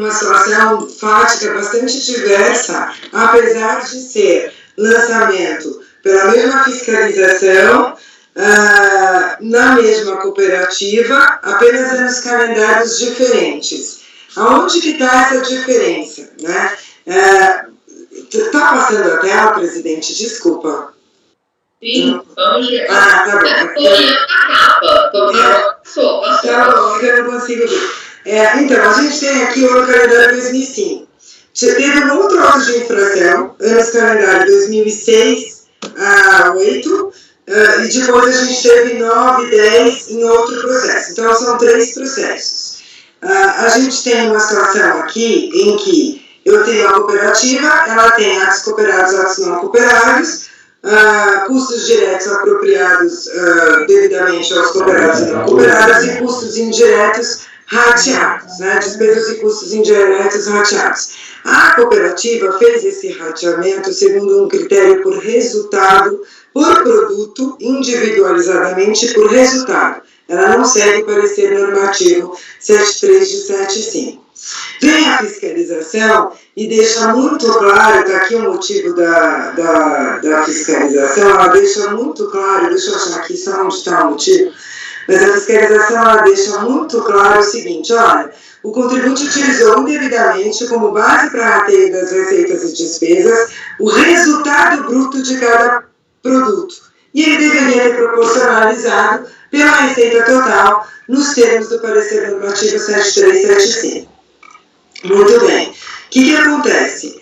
S9: situação fática bastante diversa, apesar de ser lançamento pela mesma fiscalização, na mesma cooperativa, apenas nos calendários diferentes. Aonde que está essa diferença, né? Está passando a tela, presidente? Desculpa.
S3: Sim, vamos ver.
S9: Tá bom.
S3: Estou olhando a capa. Passou.
S9: Tá bom, eu não consigo ver. Então, a gente tem aqui o calendário 2005. Teve um outro auto de infração, anos calendário 2006 a 8, e depois a gente teve 9 e 10 em outro processo. Então, são 3 processos. A gente tem uma situação aqui em que eu tenho a cooperativa, ela tem atos cooperados, atos não cooperados, custos diretos apropriados devidamente aos cooperados e não cooperados e custos indiretos rateados, né? Despesas e custos indiretos rateados. A cooperativa fez esse rateamento segundo um critério por resultado, por produto, individualizadamente por resultado. Ela não segue o parecer normativo 73 de 75. Vem a fiscalização e deixa muito claro, está aqui o motivo da fiscalização, ela deixa muito claro, deixa eu achar aqui só onde está o motivo, mas a fiscalização ela deixa muito claro o seguinte, olha, o contribuinte utilizou indevidamente como base para rateio das receitas e despesas o resultado bruto de cada produto, e ele deveria ter proporcionalizado pela receita total nos termos do parecer normativo 7375. Muito bem. O que acontece?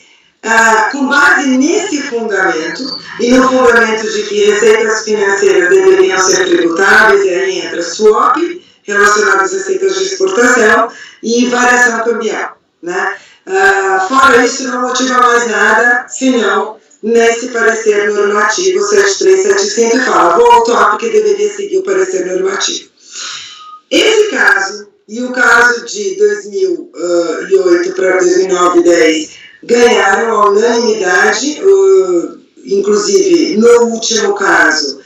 S9: Com base nesse fundamento, e no fundamento de que receitas financeiras deveriam ser tributáveis, e aí entra SWAP, relacionado às receitas de exportação e variação cambial, né? Fora isso, não motiva mais nada, senão nesse parecer normativo 7375 e fala, vou autuar porque deveria seguir o parecer normativo. Esse caso e o caso de 2008 para 2009 e 10 ganharam a unanimidade, inclusive no último caso,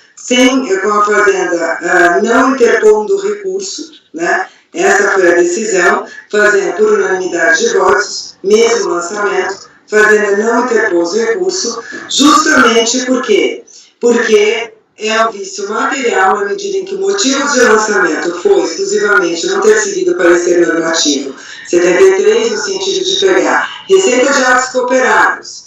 S9: com a Fazenda não interpondo recurso, né? Essa foi a decisão, Fazenda por unanimidade de votos, mesmo lançamento, Fazenda não interpôs recurso, justamente porque é um vício material na medida em que o motivo de lançamento foi exclusivamente não ter seguido o parecer normativo 73, no sentido de pegar receita de atos cooperados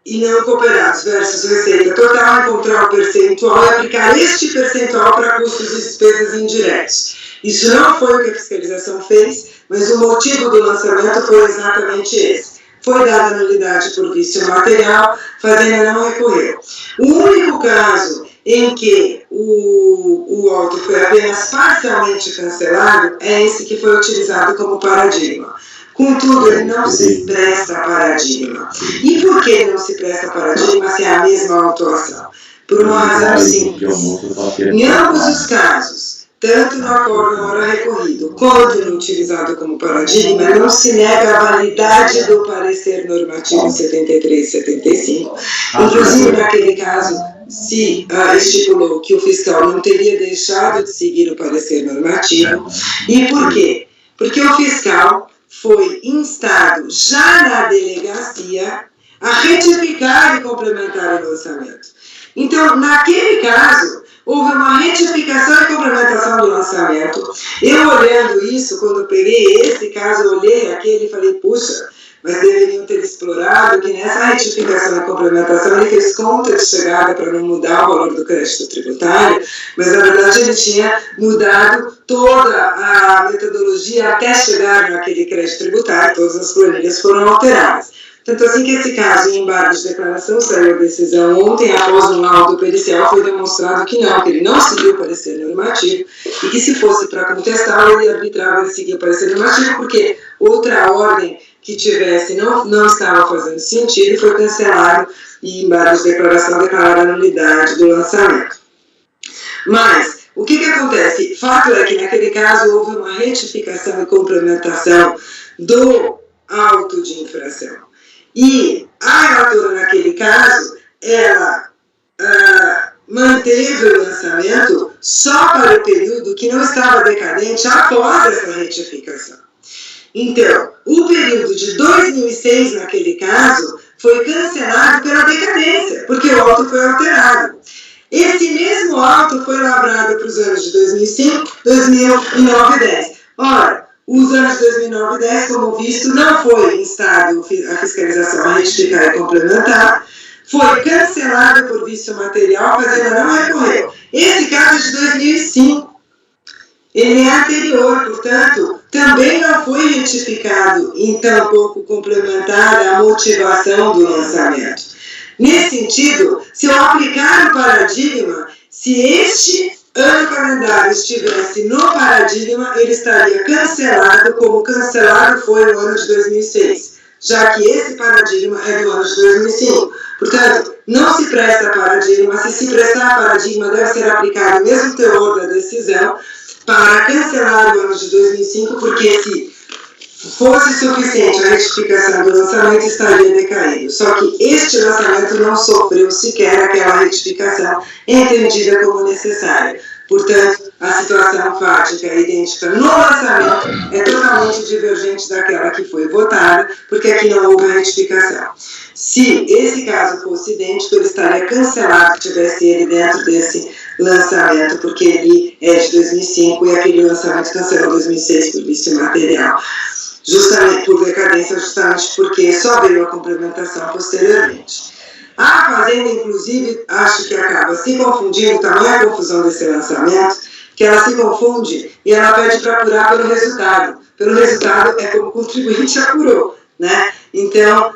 S9: e não cooperados versus receita total, encontrar o percentual e aplicar este percentual para custos e despesas indiretos. Isso não foi o que a fiscalização fez, mas o motivo do lançamento foi exatamente esse. Foi dada nulidade por vício material, Fazenda não recorreu. O único caso em que o auto foi apenas parcialmente cancelado é esse que foi utilizado como paradigma. Contudo, ele não se presta a paradigma. E por que não se presta a paradigma se é a mesma autuação? Por uma razão simples. Em ambos os casos, tanto no acordo hora recorrido quanto no utilizado como paradigma, não se nega a validade do parecer normativo 73 e 75. Inclusive, naquele caso, se estipulou que o fiscal não teria deixado de seguir o parecer normativo. E por quê? Porque o fiscal foi instado já na delegacia a retificar e complementar o lançamento. Então, naquele caso, houve uma retificação e complementação do lançamento. Eu olhando isso, quando eu peguei esse caso, eu olhei aquele e falei, puxa, mas deveriam ter explorado que nessa retificação e complementação ele fez conta de chegada para não mudar o valor do crédito tributário, mas na verdade ele tinha mudado toda a metodologia até chegar naquele crédito tributário, todas as planilhas foram alteradas. Tanto assim que esse caso, em embargo de declaração, saiu a decisão ontem, após um laudo pericial, foi demonstrado que ele não seguiu o parecer normativo, e que se fosse para contestar, ele arbitrava ele seguir o parecer normativo, porque outra ordem que tivesse não estava fazendo sentido, foi cancelado, e em embargo de declaração declararam a nulidade do lançamento. Mas, o que acontece? Fato é que naquele caso houve uma retificação e complementação do auto de infração. E a relatora, naquele caso, ela manteve o lançamento só para o período que não estava decadente após essa retificação. Então, o período de 2006, naquele caso, foi cancelado pela decadência, porque o auto foi alterado. Esse mesmo auto foi lavrado para os anos de 2005, 2009 e 2010. Ora, os anos de 2009 e 2010, como visto, não foi instado a fiscalização a retificar e complementar, foi cancelado por vício material, a Fazenda não recorreu. Esse caso é de 2005. Ele é anterior, portanto, também não foi retificado, em tão pouco complementada a motivação do lançamento. Nesse sentido, se eu aplicar o paradigma, se este ano calendário estivesse no paradigma, ele estaria cancelado, como cancelado foi o ano de 2006, já que esse paradigma é do ano de 2005. Portanto, não se presta paradigma. Se prestar paradigma, deve ser aplicado o mesmo teor da decisão para cancelar o ano de 2005, porque se fosse suficiente a retificação do lançamento, estaria decaído. Só que este lançamento não sofreu sequer aquela retificação entendida como necessária. Portanto, a situação fática idêntica no lançamento é totalmente divergente daquela que foi votada, porque aqui não houve retificação. Se esse caso fosse idêntico, ele estaria cancelado, que tivesse ele dentro desse lançamento, porque ele é de 2005 e aquele lançamento cancelou em 2006 por vício material. Justamente por decadência, justamente porque só veio a complementação posteriormente. A Fazenda, inclusive, acho que acaba se confundindo, tamanha confusão desse lançamento, que ela se confunde e ela pede para apurar pelo resultado. Pelo resultado é como o contribuinte apurou, né? Então,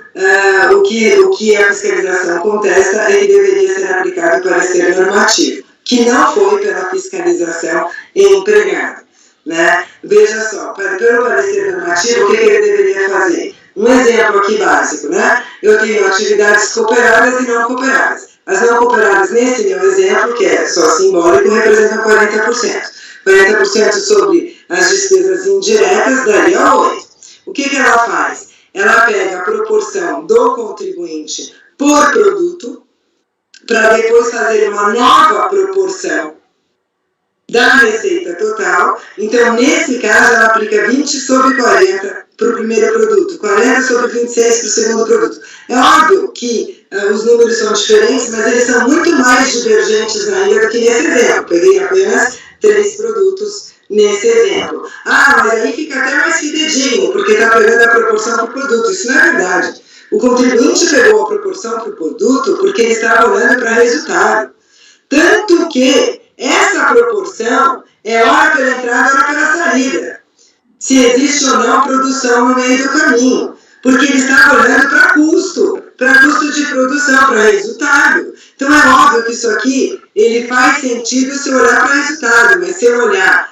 S9: o que a fiscalização contesta é que deveria ser aplicado o parecer normativo, que não foi pela fiscalização empregada. Né? Veja só, pelo parecer normativo, o que ele deveria fazer? Um exemplo aqui básico, né? Eu tenho atividades cooperadas e não cooperadas. As não cooperadas, nesse meu exemplo, que é só simbólico, representam 40%. 40% sobre as despesas indiretas daria 8%. O que ela faz? Ela pega a proporção do contribuinte por produto, para depois fazer uma nova proporção da receita total. Então, nesse caso, ela aplica 20 sobre 40 para o primeiro produto, 40 sobre 26 para o segundo produto. É óbvio que os números são diferentes, mas eles são muito mais divergentes ainda do que nesse exemplo. Peguei apenas 3 produtos nesse exemplo. Ah, mas aí fica até mais fidedigno, porque está pegando a proporção por produto. Isso não é verdade. O contribuinte pegou a proporção por produto porque ele estava olhando para resultado. Tanto que essa proporção é hora pela entrada, hora pela saída. Se existe ou não produção no meio do caminho. Porque ele estava olhando para custo de produção, para resultado. Então é óbvio que isso aqui, ele faz sentido se olhar para resultado, mas se eu olhar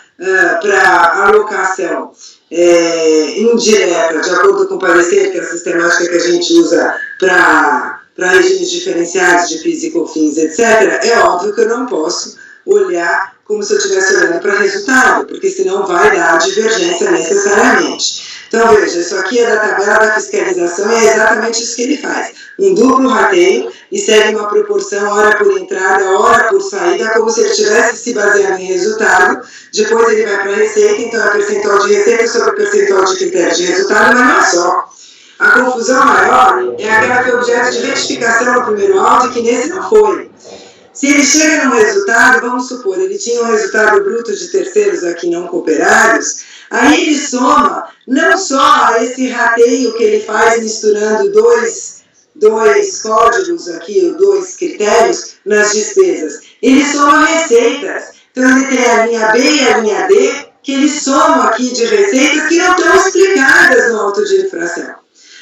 S9: para alocação indireta, de acordo com o parecer, que é a sistemática que a gente usa para regimes diferenciados de PIS e COFINS, etc., é óbvio que eu não posso olhar como se eu estivesse olhando para resultado, porque senão vai dar divergência necessariamente. Então, veja, isso aqui é da tabela da fiscalização e é exatamente isso que ele faz. Um duplo rateio e segue uma proporção hora por entrada, hora por saída, como se ele estivesse se baseando em resultado. Depois ele vai para a receita, então é percentual de receita sobre percentual de critério de resultado, mas não é só. A confusão maior é aquela que é objeto de retificação no primeiro áudio, que nesse não foi. Se ele chega num resultado, vamos supor, ele tinha um resultado bruto de terceiros aqui não cooperados, aí ele soma não só esse rateio que ele faz misturando dois códigos aqui, 2 critérios nas despesas, ele soma receitas. Então ele tem a linha B e a linha D, que ele soma aqui de receitas que não estão explicadas no auto de infração.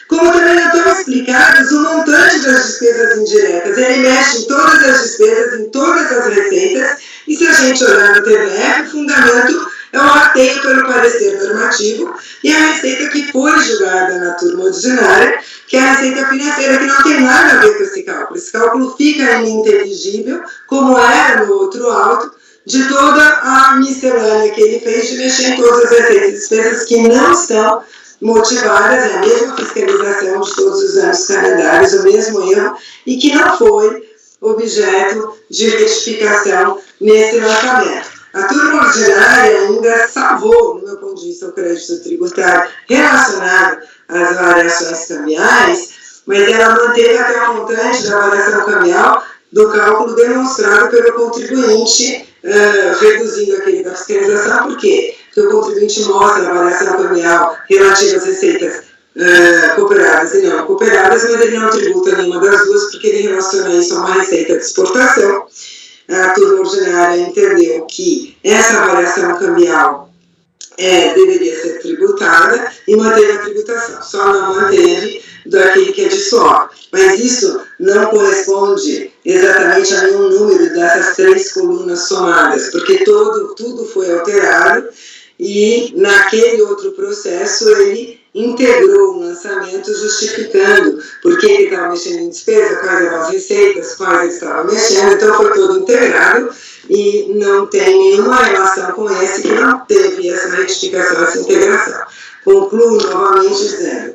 S9: Como também não estão explicadas o montante das despesas indiretas. Ele mexe em todas as despesas, em todas as receitas, e se a gente olhar no TVF, o fundamento é o rateio pelo parecer normativo e a receita que foi julgada na turma ordinária, que é a receita financeira, que não tem nada a ver com esse cálculo. Esse cálculo fica ininteligível, como era no outro auto, de toda a miscelânea que ele fez de mexer em todas as receitas e despesas que não estão motivadas, é a mesma fiscalização de todos os anos calendários, o mesmo erro, e que não foi objeto de retificação nesse lançamento. A turma ordinária ainda salvou, no meu ponto de vista, o crédito tributário relacionado às variações cambiais, mas ela manteve até o montante da variação cambial do cálculo demonstrado pelo contribuinte, reduzindo aquele da fiscalização. Por quê? Porque o contribuinte mostra a variação cambial relativa às receitas cooperadas e não cooperadas, mas ele não tributa nenhuma das duas, porque ele relaciona isso a uma receita de exportação. A turma ordinária entendeu que essa variação cambial deveria ser tributada e manteve a tributação, só não manteve daquele que é de swap. Mas isso não corresponde exatamente a nenhum número dessas 3 colunas somadas, porque tudo foi alterado e naquele outro processo ele integrou o lançamento justificando porque ele estava mexendo em despesa, quais eram as receitas, quais ele estava mexendo, então foi todo integrado e não tem nenhuma relação com esse que não teve essa retificação, essa integração. Concluo novamente dizendo,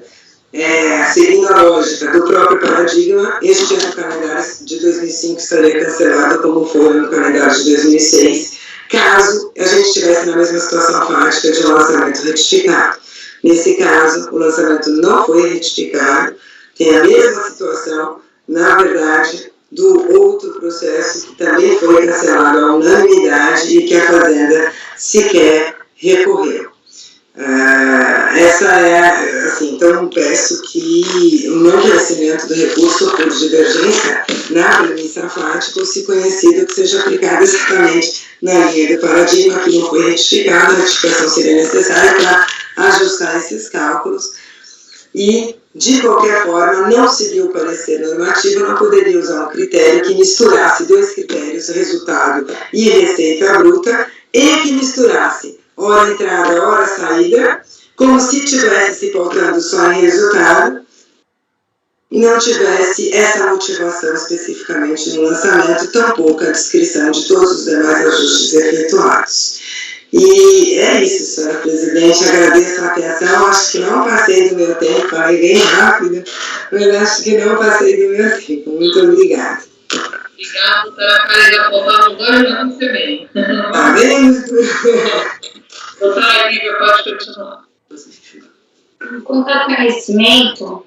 S9: seguindo a lógica do próprio paradigma, este ano o calendário de 2005 estaria cancelado como foi no calendário de 2006, caso a gente estivesse na mesma situação fática de lançamento retificado. Nesse caso, o lançamento não foi retificado, tem a mesma situação, na verdade, do outro processo que também foi cancelado à unanimidade e que a Fazenda sequer recorreu. Essa assim, então peço que o não conhecimento do recurso por divergência na premissa fática, ou se conhecido, que seja aplicado exatamente na linha do paradigma, que não foi retificado, a retificação seria necessária para ajustar esses cálculos. e, de qualquer forma, não seguiu o parecer normativo, não poderia usar um critério que misturasse dois critérios, resultado e receita bruta, e que misturasse hora entrada, hora saída, como se estivesse se pautando só em resultado, e não tivesse essa motivação especificamente no lançamento, tampouco a descrição de todos os demais ajustes efetuados. E é isso, senhora presidente, agradeço a atenção, acho que não passei do meu tempo, falei bem rápido, mas acho que não passei do meu tempo. Muito obrigada.
S3: Obrigada, doutora Maria Povalo, agora não sei bem.
S9: Tá vendo?
S3: Doutora Lívia, pode continuar.
S5: Quanto ao conhecimento,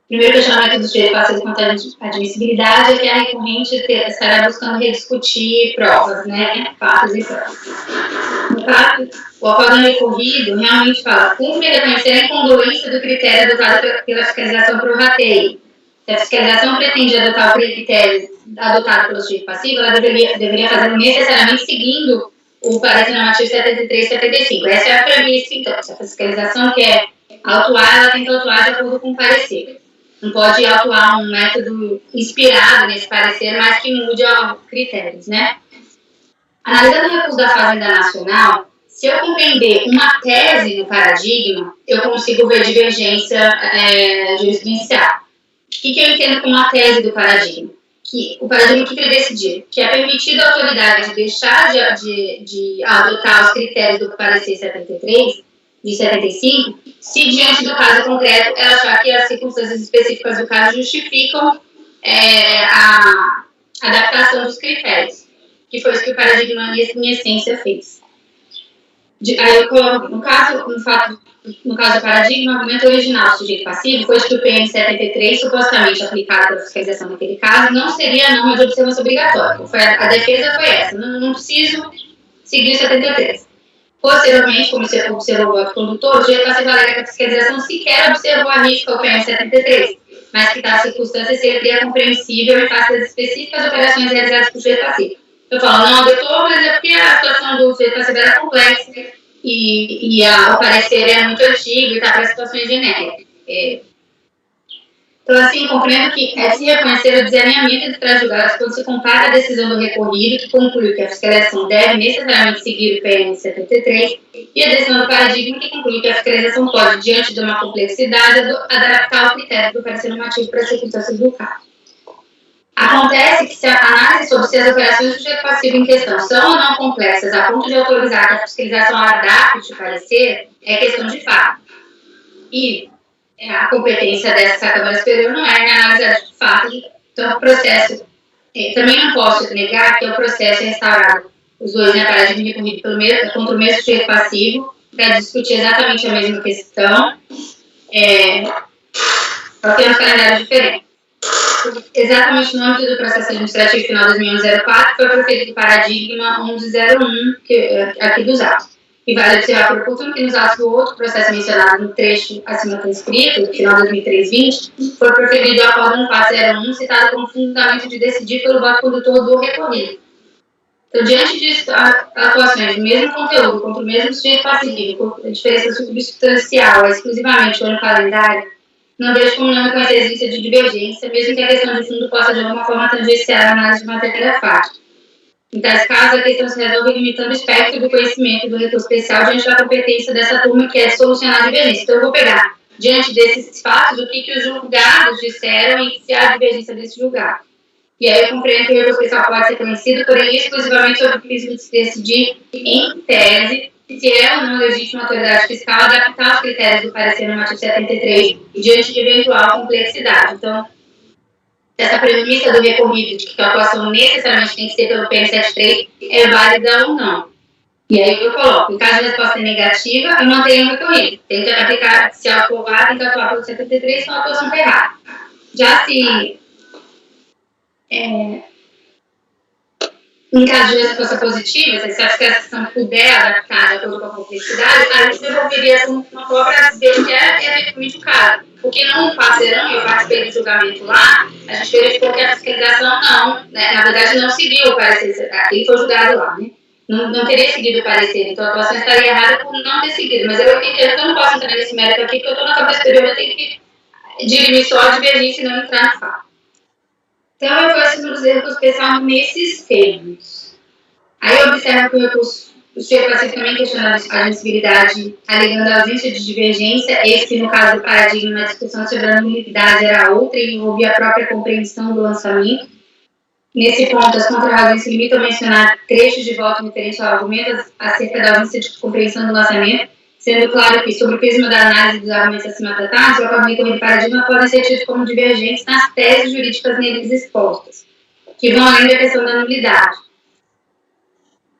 S5: primeiro questionamento do direito passivo quanto à admissibilidade é que a recorrente estará buscando rediscutir provas, né, fatos e provas. No caso, o acórdão recorrido realmente fala, cumpre reconhecer a incongruência do critério adotado pela fiscalização por rateio. Se a fiscalização pretende adotar o critério adotado pelo sujeito passivo, ela deveria fazer necessariamente seguindo o parecer normativo 73 e 75. Essa é a premissa, então. Se a fiscalização quer autuar, ela tem que autuar de acordo com o parecer. Não pode autuar um método inspirado nesse parecer, mas que mude os critérios, né? Analisando o recurso da Fazenda Nacional, se eu compreender uma tese no paradigma, eu consigo ver divergência jurisprudencial. O que eu entendo como uma tese do paradigma? Que o paradigma que ele decidiu, que é permitido à autoridade deixar de adotar os critérios do parecer 73, de 75, se diante do caso concreto ela achar que as circunstâncias específicas do caso justificam a adaptação dos critérios, que foi isso que o paradigma, em essência, fez. Aí eu coloco, no caso do paradigma, o argumento original do sujeito passivo foi que o PN 73, supostamente aplicado pela fiscalização naquele caso, não seria a norma de observância obrigatória. A defesa foi essa, não preciso seguir o 73. Posteriormente, como você observou o voto condutor, o sujeito passivo alega que a fiscalização sequer observou a risca ao PN 73, mas que tal circunstância seria compreensível em face das específicas operações realizadas pelo sujeito passivo. Eu falo, não adotou, mas é porque a situação do sujeito passivo era complexa e o parecer é muito antigo e está para situações genéricas. Então, assim, compreendo que é se reconhecer o desalinhamento entre as julgadas quando se compara a decisão do recorrido, que conclui que a fiscalização deve necessariamente seguir o PN 73, e a decisão do paradigma, que conclui que a fiscalização pode, diante de uma complexidade, adaptar o critério do parecer normativo para as circunstâncias do caso. Acontece que se a análise sobre se as operações do sujeito passivo em questão são ou não complexas a ponto de autorizar que a fiscalização adapte o parecer, é questão de fato. E a competência dessa Câmara Superior não é analisar de fato. Então, o processo, também não posso negar que o processo é restaurado, os dois, né, paradigma recorrido contra o mesmo sujeito passivo, para discutir exatamente a mesma questão, só que é um calendário diferente. Exatamente no âmbito do processo administrativo final 2011-04, foi proferido o paradigma 1101 aqui dos atos. E vale observar por oportuno que nos atos do outro processo mencionado no trecho acima transcrito, final 2003-20, foi proferido o acórdão 401, citado como fundamento de decidir pelo voto condutor do recorrido. Então, diante de atuações do mesmo conteúdo contra o mesmo sujeito passivo, com diferença substancial exclusivamente no calendário, não vejo como não reconhecer a existência de divergência, mesmo que a questão de fundo possa de alguma forma tangenciar a análise de matéria fática. Em tais casos, a questão se resolve limitando o espectro do conhecimento do reitor especial diante da competência dessa turma, que é solucionar a divergência. Então, eu vou pegar, diante desses fatos, o que os julgados disseram e se há divergência desse julgado. E aí eu compreendo que o reitor especial pode ser conhecido, porém, exclusivamente sobre o que se decidir, em tese, se é ou não legítima a autoridade fiscal adaptar os critérios do parecer normativo 73 diante de eventual complexidade. Então, essa premissa do recorrido de que a atuação necessariamente tem que ser pelo PN 73 é válida ou não. E aí eu coloco, em caso de resposta negativa, eu mantenho o recorrido. Tem que aplicar, se aprovar, tem que atuar pelo 73, senão a atuação está errada. Já se em caso de resposta positiva, se a fiscalização puder adaptar de acordo com a complexidade, a gente devolveria uma própria ver que é efetivamente o caso. Porque no parceirão, eu participei do julgamento lá, a gente verificou que a fiscalização não, né, na verdade não seguiu o parecer, ele foi julgado lá, né? não teria seguido o parecer. Então, a atuação estaria errada por não ter seguido. Mas eu entendo que eu não posso entrar nesse mérito aqui, porque eu estou na cabeça superior, eu tenho que dirimir só a divergência e não entrar no fato. Então, eu faço meus erros pessoal nesses termos. Aí eu observo que o recurso, o senhor também questionando a admissibilidade, alegando a ausência de divergência, esse, no caso do paradigma, a discussão sobre a nulidade era outra e envolvia a própria compreensão do lançamento. Nesse ponto, as contrarrazões se limitam a mencionar trechos de voto referente ao argumento acerca da ausência de compreensão do lançamento, sendo claro que, sobre o prisma da análise dos argumentos acima tratados, o acabamento e o paradigma podem ser tidos como divergentes nas teses jurídicas neles expostas, que vão além da questão da nulidade.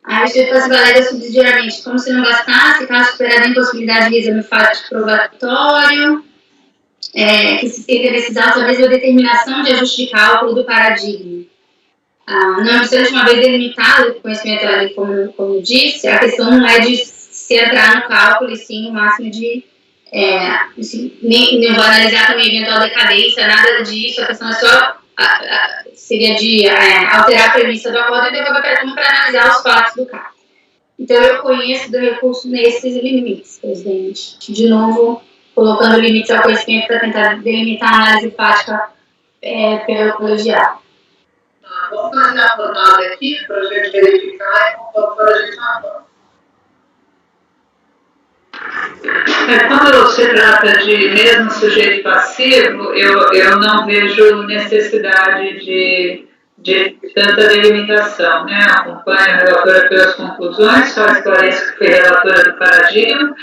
S5: A justiça se valega subsidiariamente, como se não bastasse, caso superada a impossibilidade de exame fático probatório, que se estende nesses autos a mesma determinação de ajuste de cálculo do paradigma. Não obstante, uma vez delimitado o conhecimento ali, como eu disse, a questão não é de se entrar no cálculo, e sim o máximo de... não vou analisar também eventual decadência, nada disso, a questão é só... seria de alterar a premissa do acordo e devolver para a turma para analisar os fatos do caso. Então, eu conheço do recurso nesses limites, presidente. De novo, colocando limites ao conhecimento para tentar delimitar a análise fática pelo colegiado.
S2: Vamos fazer a formada aqui para a gente verificar e para a gente avançar. Quando se trata de mesmo sujeito passivo, eu não vejo necessidade de tanta delimitação, né? Acompanho a relatora pelas conclusões, só esclareço que foi relatora do paradigma,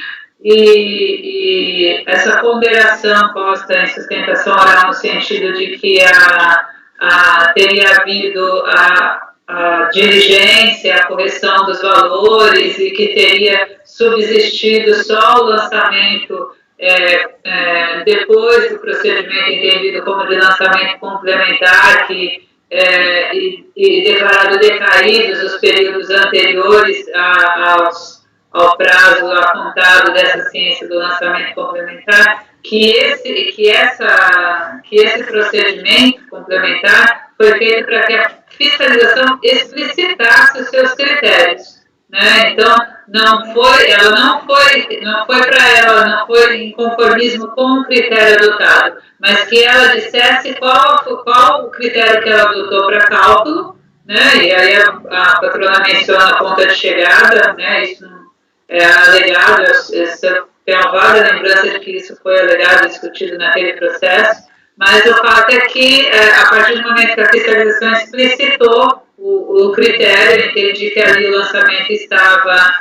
S2: e essa ponderação posta em sustentação oral no sentido de que teria havido a diligência, a correção dos valores e que teria subsistido só o lançamento depois do procedimento entendido como de lançamento complementar e declarado decaídos os períodos anteriores ao prazo apontado dessa ciência do lançamento complementar, que esse procedimento complementar foi feito para que a fiscalização explicitasse os seus critérios, né? Então, não foi em conformismo com o critério adotado, mas que ela dissesse qual o critério que ela adotou para cálculo, né? E aí a patrona menciona a conta de chegada, né? Isso é alegado, eu tenho uma vaga lembrança de que isso foi alegado e discutido naquele processo, mas o fato é que, a partir do momento que a fiscalização explicitou o critério, eu entendi que ali o lançamento estava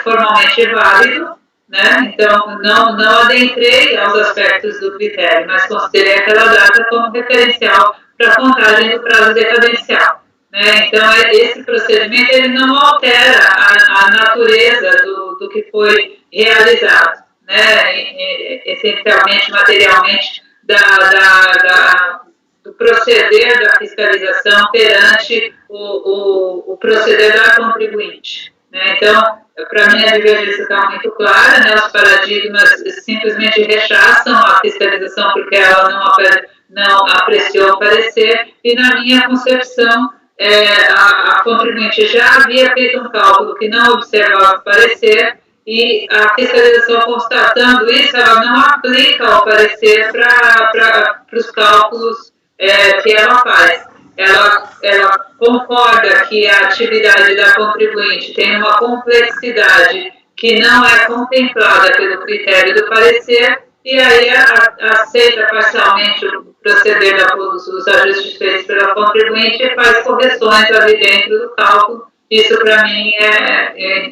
S2: formalmente válido, né? Então, não adentrei aos aspectos do critério, mas considerei aquela data como referencial para a contagem do prazo decadencial. Né? Então, esse procedimento ele não altera a natureza do que foi realizado, né? Essencialmente, materialmente, do proceder da fiscalização perante o proceder da contribuinte. Né? Então, para mim, a divergência está muito clara, né? Os paradigmas simplesmente rechaçam a fiscalização porque ela não apreciou o parecer, e na minha concepção, a contribuinte já havia feito um cálculo que não observava o parecer, e a fiscalização, constatando isso, ela não aplica o parecer para os cálculos que ela faz. Ela concorda que a atividade da contribuinte tem uma complexidade que não é contemplada pelo critério do parecer, e aí aceita parcialmente o proceder dos ajustes feitos pela contribuinte e faz correções ali dentro do cálculo. Isso, para mim,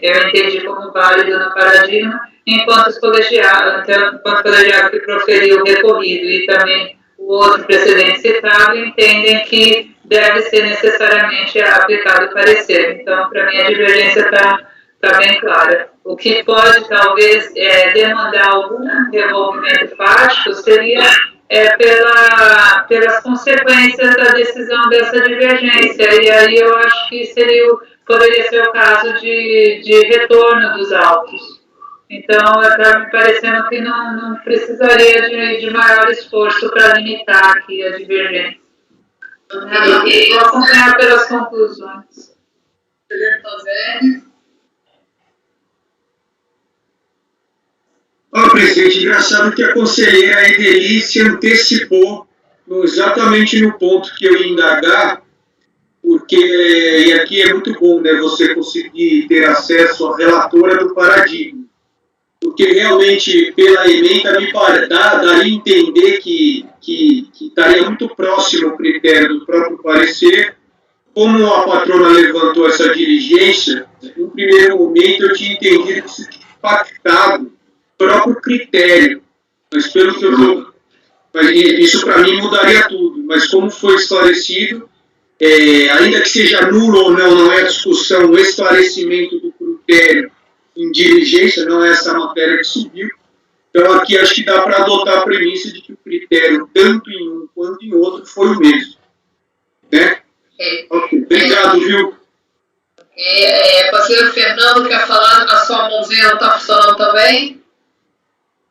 S2: eu entendi como válido no paradigma, enquanto o colegiado que proferiu o recorrido e também o outro precedente citado entendem que deve ser necessariamente aplicado o parecer. Então, para mim, a divergência está bem clara. O que pode, talvez, demandar algum revolvimento fático seria pelas consequências da decisão dessa divergência. E aí eu acho que poderia ser o caso de retorno dos autos. Então, está me parecendo que não precisaria de maior esforço para limitar aqui a divergência. Vou acompanhar pelas conclusões.
S3: Conselheiro Toselli.
S7: Presidente, engraçado que a conselheira Edeli se antecipou exatamente no ponto que eu ia indagar, porque, e aqui é muito bom, né, você conseguir ter acesso à relatora do paradigma, porque realmente, pela ementa, daria a entender que estaria muito próximo ao critério do próprio parecer. Como a patrona levantou essa diligência, no primeiro momento eu tinha entendido que isso tinha impactado o próprio critério, mas pelo que eu isso para mim mudaria tudo, mas como foi esclarecido, ainda que seja nulo ou não é a discussão, o esclarecimento do critério em diligência, não é essa matéria que subiu. Então aqui acho que dá para adotar a premissa de que o critério, tanto em um quanto em outro, foi o mesmo. Né? Okay. Obrigado, viu?
S3: Conselheiro Fernando, quer falar? A sua mãozinha não está funcionando também?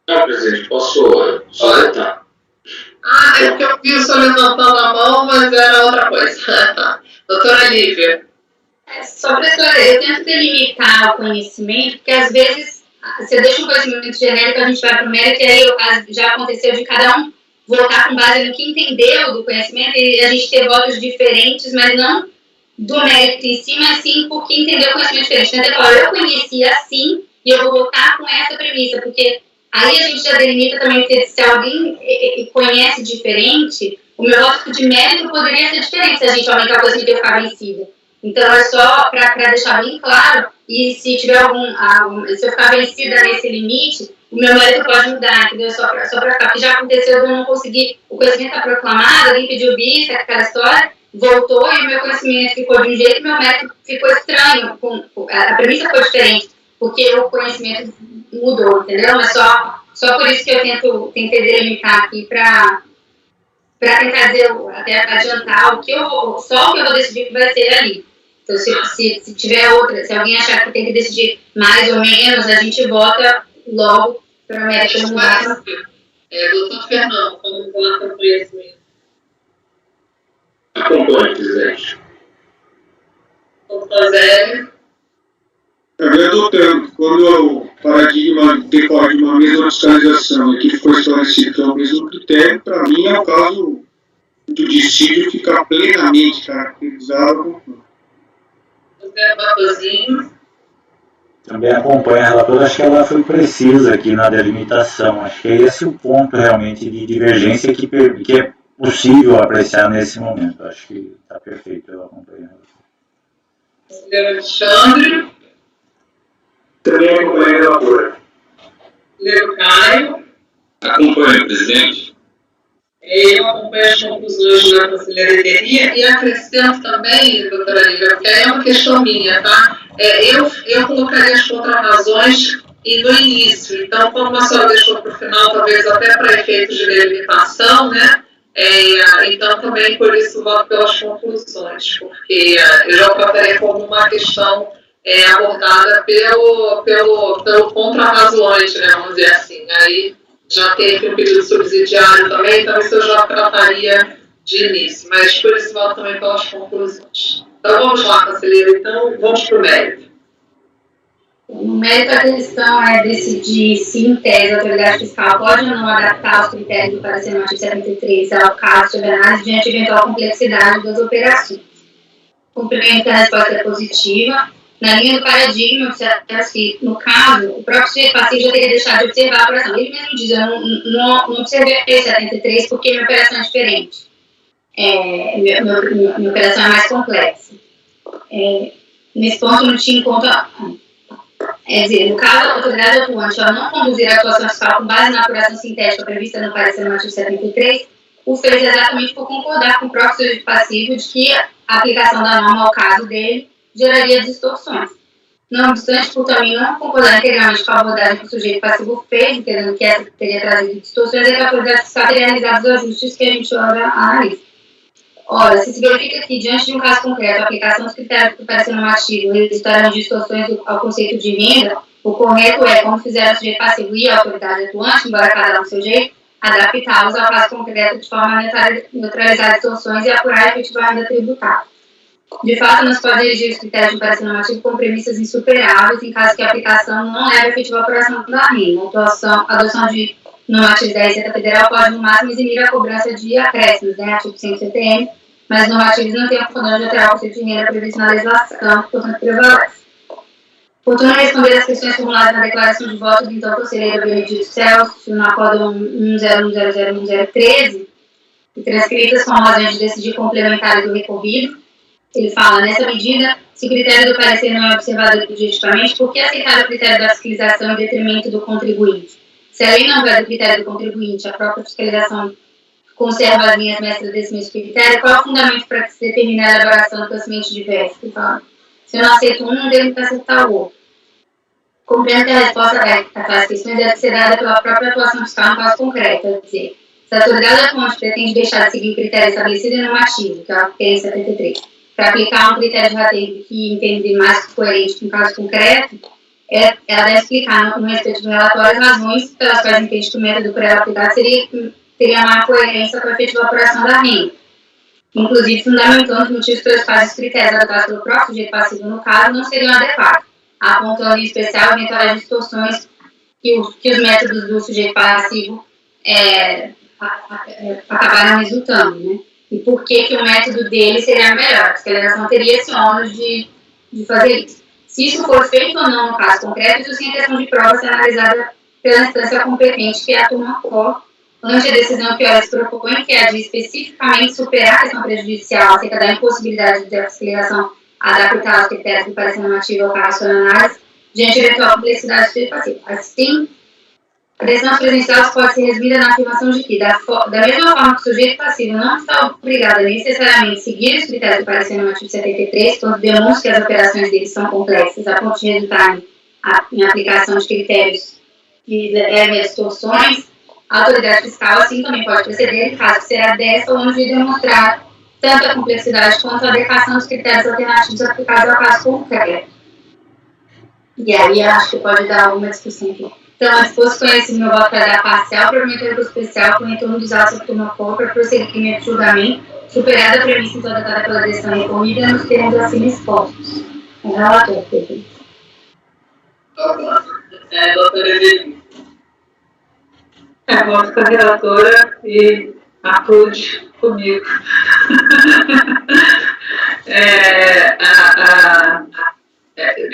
S6: Não, presidente, posso só tentar.
S3: É porque eu vi o senhor levantando a mão, mas era outra coisa. Doutora Lívia.
S5: Só para esclarecer, eu tento delimitar o conhecimento, porque às vezes você deixa um conhecimento genérico, a gente vai para o mérito, e aí já aconteceu de cada um votar com base no que entendeu do conhecimento, e a gente ter votos diferentes, mas não do mérito em si, mas sim porque entendeu o conhecimento diferente. Então, eu conheci assim, e eu vou votar com essa premissa, porque aí a gente já delimita também que se alguém conhece diferente, o meu voto de mérito poderia ser diferente se a gente aumentar o conhecimento e eu ficar vencida. Então, é só para deixar bem claro, e se tiver se eu ficar vencida nesse limite, o meu mérito pode mudar, entendeu? Só para ficar, porque já aconteceu de eu não conseguir, o conhecimento está proclamado, alguém pediu vista, aquela história, voltou e o meu conhecimento ficou de um jeito e meu método ficou estranho. A premissa foi diferente, porque o conhecimento mudou, entendeu? Mas só por isso que eu tentei delimitar aqui para tentar dizer, até adiantar só o que eu vou decidir que vai ser ali. Então, se tiver outra, se alguém achar que tem que decidir mais ou menos, a gente vota logo para o mérito mudar.
S3: Doutor Fernando, como falar com o conhecimento?
S6: Acompanhe, presidente.
S3: Doutor Zélio.
S7: Também adotando, quando o paradigma decorre de uma mesma fiscalização e que ficou esclarecido que é o mesmo critério, para mim é o caso do dissídio ficar plenamente caracterizado.
S3: José Barrozinho.
S8: Também acompanha a relatora, acho que ela foi precisa aqui na delimitação. Acho que é esse o ponto realmente de divergência que é possível apreciar nesse momento. Acho que está perfeito, eu acompanho.
S3: Conselheiro Alexandre.
S8: Também acompanho a relatora.
S3: Conselheiro Caio.
S4: Acompanho, presidente.
S3: Eu acompanho as conclusões da conselheira Edeli e acrescento também, doutora Lívia, porque é uma questão minha, tá? Eu colocaria as contrarrazões no início, então, como a senhora deixou para o final, talvez até para efeitos de delimitação, né? Então, também por isso voto pelas conclusões, porque eu já trataria como uma questão abordada pelo contrarrazões, né? Vamos dizer assim, aí já teve um pedido subsidiário também, então isso eu já trataria de início, mas por isso voto também pelas conclusões. Então vamos lá, conselheiro, então vamos para o mérito.
S5: No mérito, a questão é decidir se, em tese, a autoridade fiscal pode ou não adaptar os critérios do parecer no artigo 73 ao caso de análise diante de eventual complexidade das operações. Cumprimento que a resposta é positiva. Na linha do paradigma, observa que, no caso, o próprio sujeito passivo já teria deixado de observar a operação. Ele mesmo diz, eu não observei o 73 porque minha operação é diferente. Minha operação é mais complexa. Nesse ponto, não tinha em conta... dizer, no caso, a autoridade atuante, ao não conduzir a atuação fiscal com base na apuração sintética prevista no parecer no artigo 73, o fez exatamente por concordar com o próprio sujeito passivo de que a aplicação da norma ao caso dele geraria distorções. Não obstante, por também não concordar integralmente com a abordagem que o sujeito passivo fez, entendendo que essa teria trazido distorções, é que a autoridade fiscal teria realizado os ajustes que a gente ora analisa. Ora, se verifica que, diante de um caso concreto, a aplicação dos critérios do parecer normativo resultarão de distorções ao conceito de renda, o correto é, como fizeram o sujeito passivo e a autoridade atuante, embora cada um do seu jeito, adaptá-los ao caso concreto de forma a neutralizar distorções e apurar a efetiva renda tributária. De fato, não se pode dirigir os critérios de parecer normativo com premissas insuperáveis em caso que a aplicação não leve a efetiva operação da REN. A adoção de normativos da Receita Federal pode, no máximo, eximir a cobrança de acréscimos, né, artigo 100 do CTM, mas os normativos não têm a função de alterar o conceito de renda previsto na legislação, portanto, prevalece. Oportuno responder às questões formuladas na declaração de voto do então conselheiro Benedito Celso, no acordo 10100113, e transcritas com razões de decidir complementares do recorrido. Ele fala, nessa medida, se o critério do parecer não é observado objetivamente, por que aceitar o critério da fiscalização em detrimento do contribuinte? Se a lei não vai do critério do contribuinte, a própria fiscalização conserva as linhas mestras desse mesmo critério, qual é o fundamento para que se determine a elaboração do procedimento diverso? Ele fala, se eu não aceito um, não devo aceitar o outro. Compreendo que a resposta a tais questões deve ser dada pela própria atuação fiscal no caso concreto, é dizer, se a autoridade atuante pretende deixar de seguir o critério estabelecido em normativo, que é o PN 73, para aplicar um critério de rateio que entende mais coerente com o caso concreto, ela deve explicar no respectivo relatório as razões pelas quais entende que o método por ela aplicado teria maior coerência com a efetiva apuração da renda, inclusive fundamentando os motivos pelos quais os critérios adotados pelo próprio sujeito passivo no caso não seriam adequados, apontando em especial eventuais distorções que os métodos do sujeito passivo acabaram resultando, né? E por que o método dele seria melhor? Porque a legislação teria esse ônus de fazer isso. Se isso for feito ou não no caso concreto, isso sim é questão de prova ser analisada pela instância competente, que é a turma COR, ante a decisão que ela se propõe, que é a de especificamente superar a questão prejudicial acerca da impossibilidade de a fiscalização adaptar os critérios do parecer normativo ao caso de análise, diante da eventual complexidade do sujeito passivo. Assim, a decisão presencial pode ser resumida na afirmação de que, da mesma forma que o sujeito passivo não está obrigado a necessariamente seguir os critérios do parecer normativo 73, quando demonstra que as operações deles são complexas, a ponto de resultarem em aplicação de critérios que levem a distorções, a autoridade fiscal assim também pode proceder em caso que será dessa ou onde demonstrar tanto a complexidade quanto a adequação dos critérios alternativos aplicados ao caso concreto. E aí acho que pode dar alguma discussão aqui. Então, se fosse conhecido meu voto para dar parcial, provavelmente recurso especial com o retorno dos autos sobre turma COR para prosseguimento de julgamento, superada a premissa introdutada pela decisão recorrida nos termos assim expostos. É relator, perfeito.
S3: Doutora Evelyn.
S2: Voto com a relatora e acude comigo.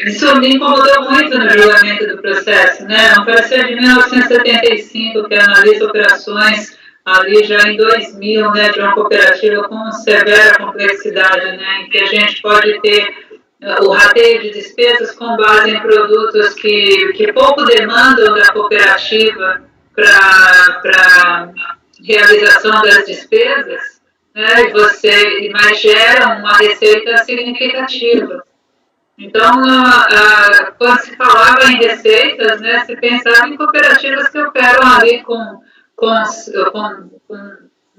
S2: Isso me incomodou muito no julgamento do processo, né? Um parecer de 1975 que analisa operações ali já em 2000, né, de uma cooperativa com severa complexidade, né, em que a gente pode ter o rateio de despesas com base em produtos que pouco demandam da cooperativa para realização das despesas, né, mas geram uma receita significativa. Então, quando se falava em receitas, né, se pensava em cooperativas que operam ali com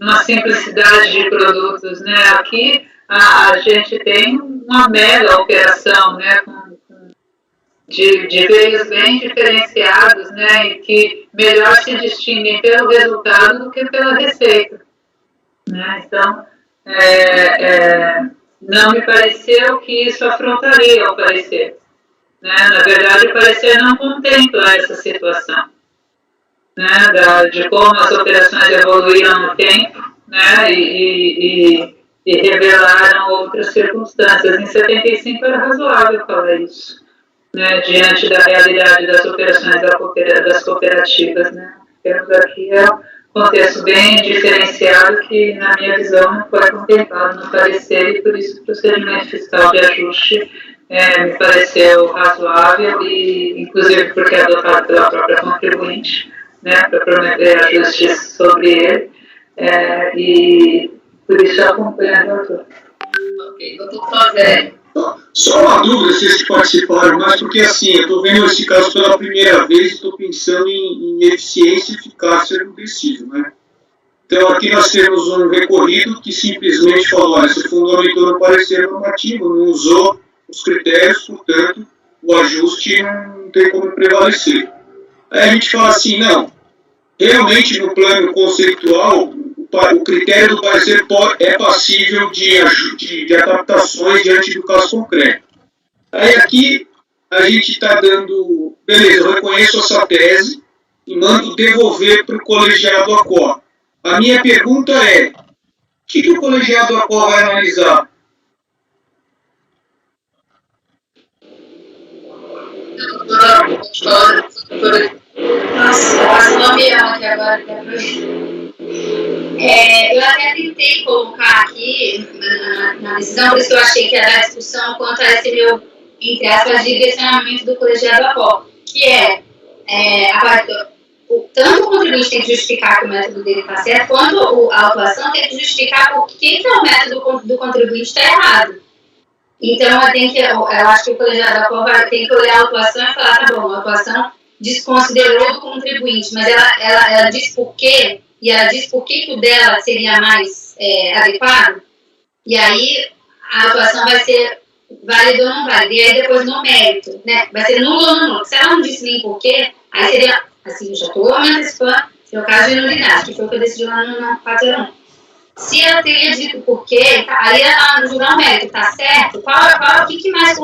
S2: uma simplicidade de produtos, né? Aqui a gente tem uma mega operação, né, de veios bem diferenciados, né, e que melhor se distinguem pelo resultado do que pela receita, né? Então, não me pareceu que isso afrontaria o parecer, né? Na verdade, o parecer não contempla essa situação, né, de como as operações evoluíram no tempo, né, e revelaram outras circunstâncias. Em 75 era razoável falar isso, né, diante da realidade das operações das cooperativas, né. Temos aqui um contexto bem diferenciado que, na minha visão, não foi contemplado no parecer e, por isso, o procedimento fiscal de ajuste me pareceu razoável e, inclusive, porque é adotado pela própria contribuinte, né, para promover ajustes sobre ele, e por isso eu acompanho a relatora.
S3: Ok, doutor Flavério.
S7: Só uma dúvida, vocês que participaram, mas porque assim, eu estou vendo esse caso pela primeira vez e estou pensando em eficiência e eficácia do deciso, né? Então aqui nós temos um recorrido que simplesmente falou, olha, se fundamentou no parecer normativo, não usou os critérios, portanto, o ajuste não tem como prevalecer. Aí a gente fala assim, não, realmente no plano conceitual, o o critério do parecer é passível de adaptações diante do caso concreto. Aí aqui a gente está dando, beleza, eu reconheço essa tese e mando devolver para o colegiado ACOR. A minha pergunta é, o que o colegiado ACOR vai analisar?
S5: Nossa, quase nomeando aqui agora. Eu até tentei colocar aqui na decisão, por isso que eu achei que ia dar discussão quanto a esse meu, entre aspas, direcionamento do colegiado ACOR, que tanto o contribuinte tem que justificar que o método dele está certo, quanto a autuação tem que justificar por que o método do contribuinte está errado. Então, eu acho que o colegiado ACOR tem que olhar a autuação e falar, tá bom, a autuação desconsiderou do contribuinte, mas ela diz por quê, e ela diz por que o dela seria mais adequado, e aí a autuação vai ser válida ou não válida, e aí depois no mérito, né, vai ser nulo ou não nulo. Se ela não disse nem por quê, aí seria, assim, eu já estou antecipando, seria o caso de nulidade, que foi o que eu decidi lá no 401. Se ela teria dito por quê, aí ela julgar o mérito, tá certo? O que mais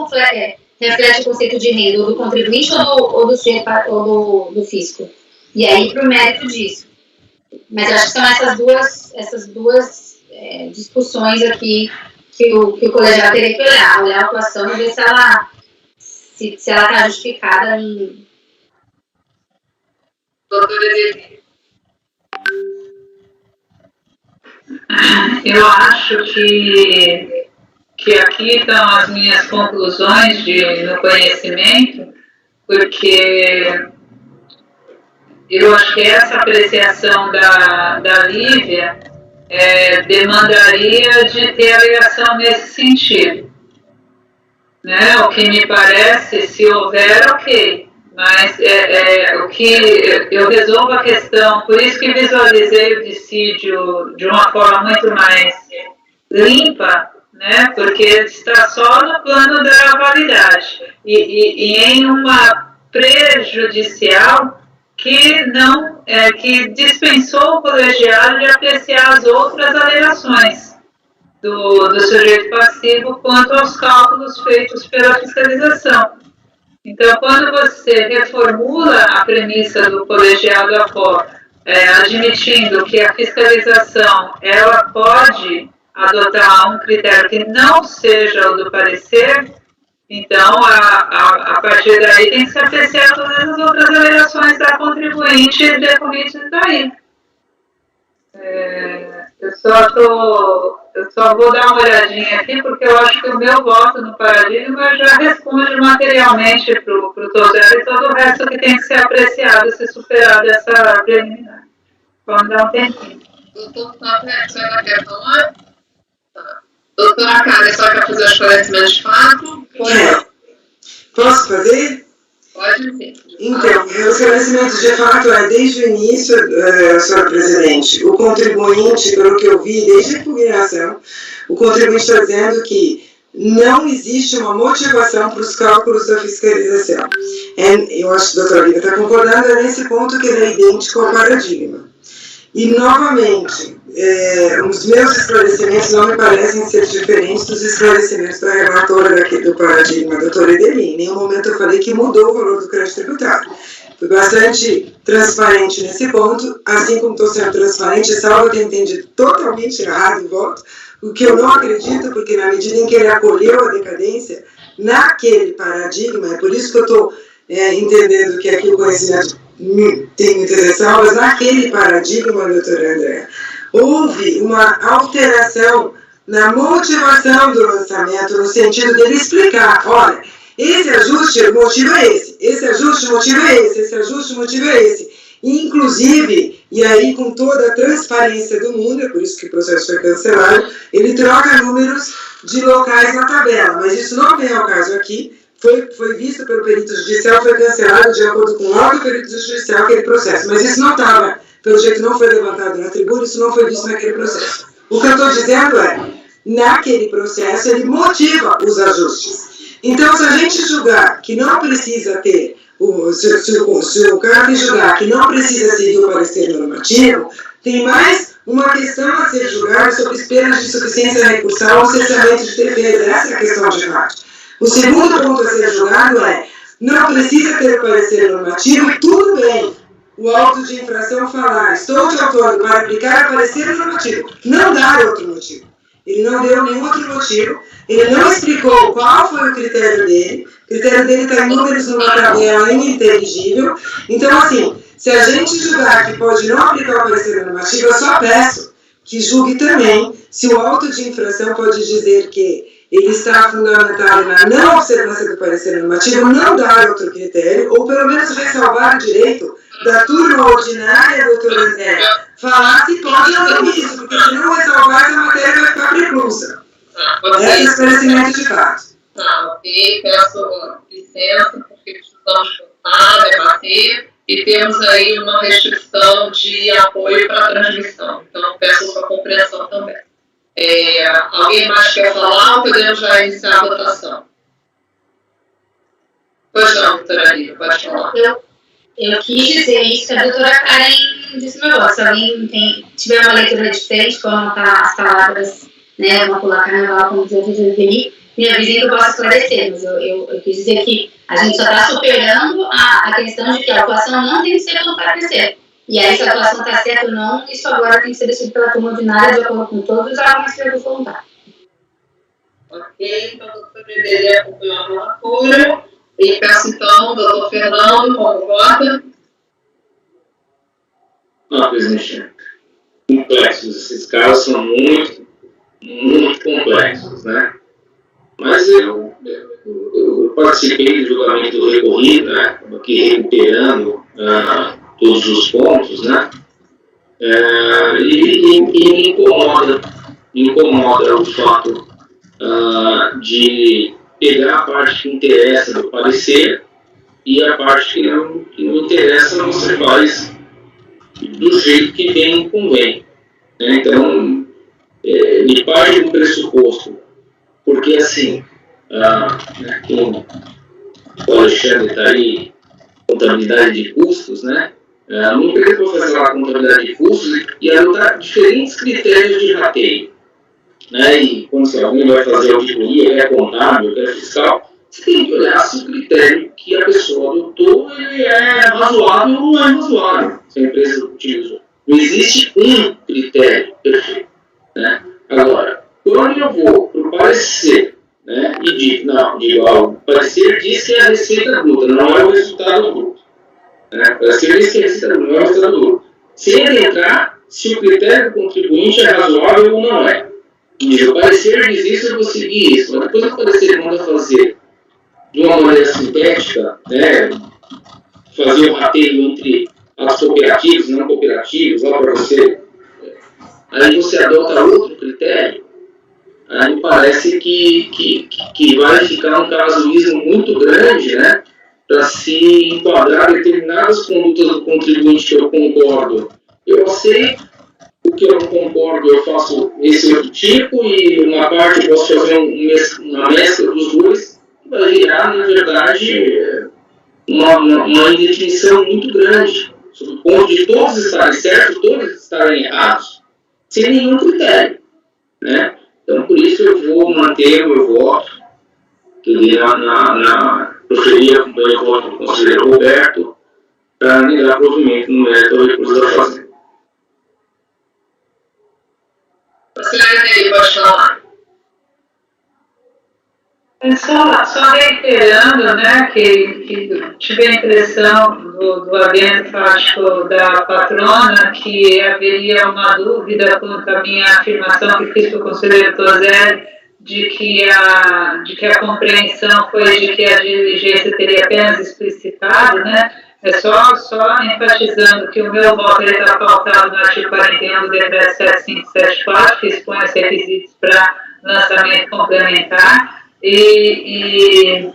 S5: reflete o conceito de renda, ou do contribuinte ou do fisco? E aí para o mérito disso. Mas eu acho que são essas duas discussões aqui que o colegiado teria que olhar a atuação e ver se ela está justificada em...
S2: Doutora Edith. Eu acho que aqui estão as minhas conclusões no conhecimento, porque eu acho que essa apreciação da Lívia demandaria de ter alegação nesse sentido. Né? O que me parece, se houver, ok. Mas o que eu resolvo a questão, por isso que visualizei o dissídio de uma forma muito mais limpa, né? Porque está só no plano da validade e em uma prejudicial que dispensou o colegiado de apreciar as outras alegações do sujeito passivo quanto aos cálculos feitos pela fiscalização. Então, quando você reformula a premissa do colegiado ACOR, admitindo que a fiscalização ela pode adotar um critério que não seja o do parecer, então, a partir daí tem que se apreciar todas as outras alegações da contribuinte decorrentes daí. Eu só vou dar uma olhadinha aqui, porque eu acho que o meu voto no paradigma já responde materialmente para o Tosero e todo o resto que tem que ser apreciado se superar dessa preliminar. Vamos dar um tempinho.
S3: Doutora, você quer falar? Doutora Karen, só quer fazer esclarecimentos de fato?
S9: Posso fazer?
S3: Pode sim.
S9: Então, o esclarecimento de fato desde o início, senhora presidente, o contribuinte, pelo que eu vi, desde a impugnação, o contribuinte está dizendo que não existe uma motivação para os cálculos da fiscalização. Eu acho que a doutora Lívia está concordando, nesse ponto que ele é idêntico ao paradigma. E, novamente, os meus esclarecimentos não me parecem ser diferentes dos esclarecimentos da relatora do paradigma, a doutora Edelin. Em nenhum momento eu falei que mudou o valor do crédito tributário. Fui bastante transparente nesse ponto, assim como estou sendo transparente, salvo ter entendido totalmente errado o voto, o que eu não acredito, porque na medida em que ele acolheu a decadência, naquele paradigma, é por isso que eu estou entendendo que aqui o conhecimento tem muitas ressalvas, naquele paradigma, doutora Andréa, houve uma alteração na motivação do lançamento, no sentido dele explicar, olha, esse ajuste, o motivo é esse ajuste, o motivo é esse ajuste, o motivo é esse. Inclusive, e aí com toda a transparência do mundo, é por isso que o processo foi cancelado, ele troca números de locais na tabela, mas isso não vem ao caso aqui. Foi visto pelo perito judicial, foi cancelado de acordo com o laudo do perito judicial aquele processo. Mas isso não estava, pelo jeito não foi levantado na tribuna, isso não foi visto naquele processo. O que eu estou dizendo naquele processo, ele motiva os ajustes. Então, se a gente julgar que não precisa ter, se o CARF julgar que não precisa seguir o parecer normativo, tem mais uma questão a ser julgada sobre penas de suficiência recursal ou cessamento de defesa. Essa é a questão de fato. O segundo ponto a ser julgado é: não precisa ter o parecer normativo e tudo bem o auto de infração falar, estou te autuando para aplicar o parecer normativo. Não dá outro motivo. Ele não deu nenhum outro motivo, ele não explicou qual foi o critério dele. O critério dele está em números numa tabela ininteligível. Então, assim, se a gente julgar que pode não aplicar o parecer normativo, eu só peço que julgue também se o auto de infração pode dizer que ele está fundamentado na não observância do parecer normativo, não dar outro critério, ou pelo menos ressalvar o direito da turma ordinária, doutora Zé, falar se pode ou não isso, porque se não ressalvar, essa matéria vai ficar preclusa. É esclarecimento de fato.
S3: Tá, ok, peço licença, porque precisamos votar, debater, e temos aí uma restrição de apoio para a transmissão. Então, peço sua compreensão também. Alguém mais quer falar ou podemos já iniciar a votação? Pois não, doutora Lívia, pode falar.
S5: Eu quis dizer isso que a doutora Karen disse no meu voto. Se alguém tiver uma leitura diferente, como anotar as palavras, né, vamos pular carnaval, como dizer o Felipe, me avisem que eu posso esclarecer. Mas eu quis dizer que a gente só está superando a questão de que a atuação não tem que ser pelo parecer. E aí, se a atuação está certa ou não, isso agora tem que ser decidido pela turma ordinária de acordo com todos os argumentos que eu vou voluntário.
S3: Ok, então, doutor Bebelê acompanhou a relatora. E peço, então, doutor Fernando, como vota?
S6: Não, presidente, complexos. Esses casos são muito, muito complexos, né? Mas eu participei do julgamento do recorrido, né? Aqui recuperando todos os pontos, né? E me incomoda o fato de pegar a parte que interessa do parecer e a parte que não interessa você faz do jeito que bem convém. Né? Então, me parte do pressuposto, porque assim, o Alexandre está aí, contabilidade de custos, né? Uma empresa que vai fazer uma contabilidade de custos e adotar diferentes critérios de rateio. Né? E quando alguém vai fazer auditoria, quer contábil, quer fiscal, você tem que olhar se o critério que a pessoa adotou ele é razoável ou não é razoável, se a empresa utilizou. Não existe um critério perfeito. Né? Agora, quando eu vou para o parecer, né, e digo, o parecer diz que é a receita bruta, não é o resultado bruto. Né? O parecer diz que é a receita bruta, não é o resultado bruto. Sem adentrar se o critério do contribuinte é razoável ou não é. E o parecer diz isso, eu vou seguir isso. Mas depois o parecer manda fazer de uma maneira sintética, né, fazer o rateio entre as cooperativas e não cooperativas, lá para você. Aí você adota outro critério, aí me parece que vai ficar um casuísmo muito grande, né, para se enquadrar determinadas condutas do contribuinte que eu concordo. Eu aceito. O que eu não concordo, eu faço esse outro tipo, e uma parte eu posso fazer uma mescla dos dois, que vai virar, na verdade, uma indefinição muito grande, sobre o ponto de todos estarem certos, todos estarem errados, sem nenhum critério. Né? Então, por isso eu vou manter o meu voto, que preferia acompanhar o voto do conselheiro Roberto, para negar provimento no mérito do recurso da Fazenda.
S3: Você pode falar.
S2: Só reiterando, né, que tive a impressão do adendo fático da patrona que haveria uma dúvida quanto à minha afirmação que fiz para o conselheiro Tozelli de que a compreensão foi de que a diligência teria apenas explicitado, né? É só enfatizando que o meu voto está pautado no artigo 41 do decreto 7574, que expõe os requisitos para lançamento complementar, e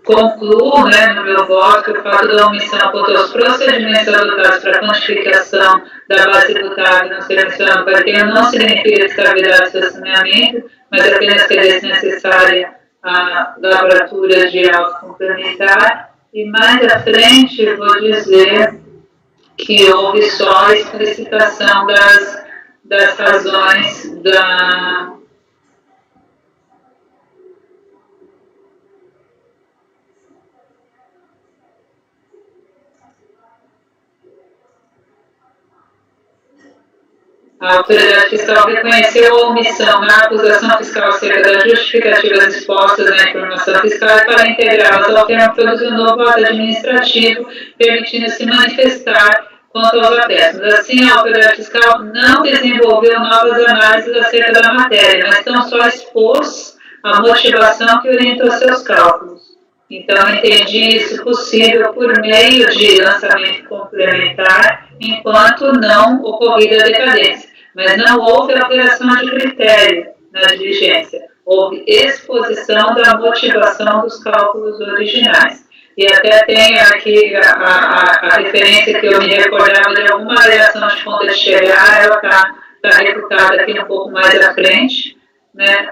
S2: concluo, né, no meu voto, que o fato da omissão quanto aos procedimentos adotados para a quantificação da base tributável no serviço no 41 não significa estabilidade do saneamento, mas apenas que é desnecessária a lavratura de auto complementar. E mais à frente eu vou dizer que houve só a explicitação das razões da... A autoridade fiscal reconheceu a omissão na acusação fiscal acerca das justificativas expostas na informação fiscal e para integrá-las ao termo produziu um novo ato administrativo, permitindo se manifestar quanto aos atestos. Assim, a autoridade fiscal não desenvolveu novas análises acerca da matéria, mas tão só expôs a motivação que orientou seus cálculos. Então, entendi isso possível por meio de lançamento complementar, enquanto não ocorrida a decadência. Mas não houve alteração de critério na diligência. Houve exposição da motivação dos cálculos originais. E até tem aqui a referência que eu me recordava de alguma variação de conta de chegar, ela está refutada aqui um pouco mais à frente, né?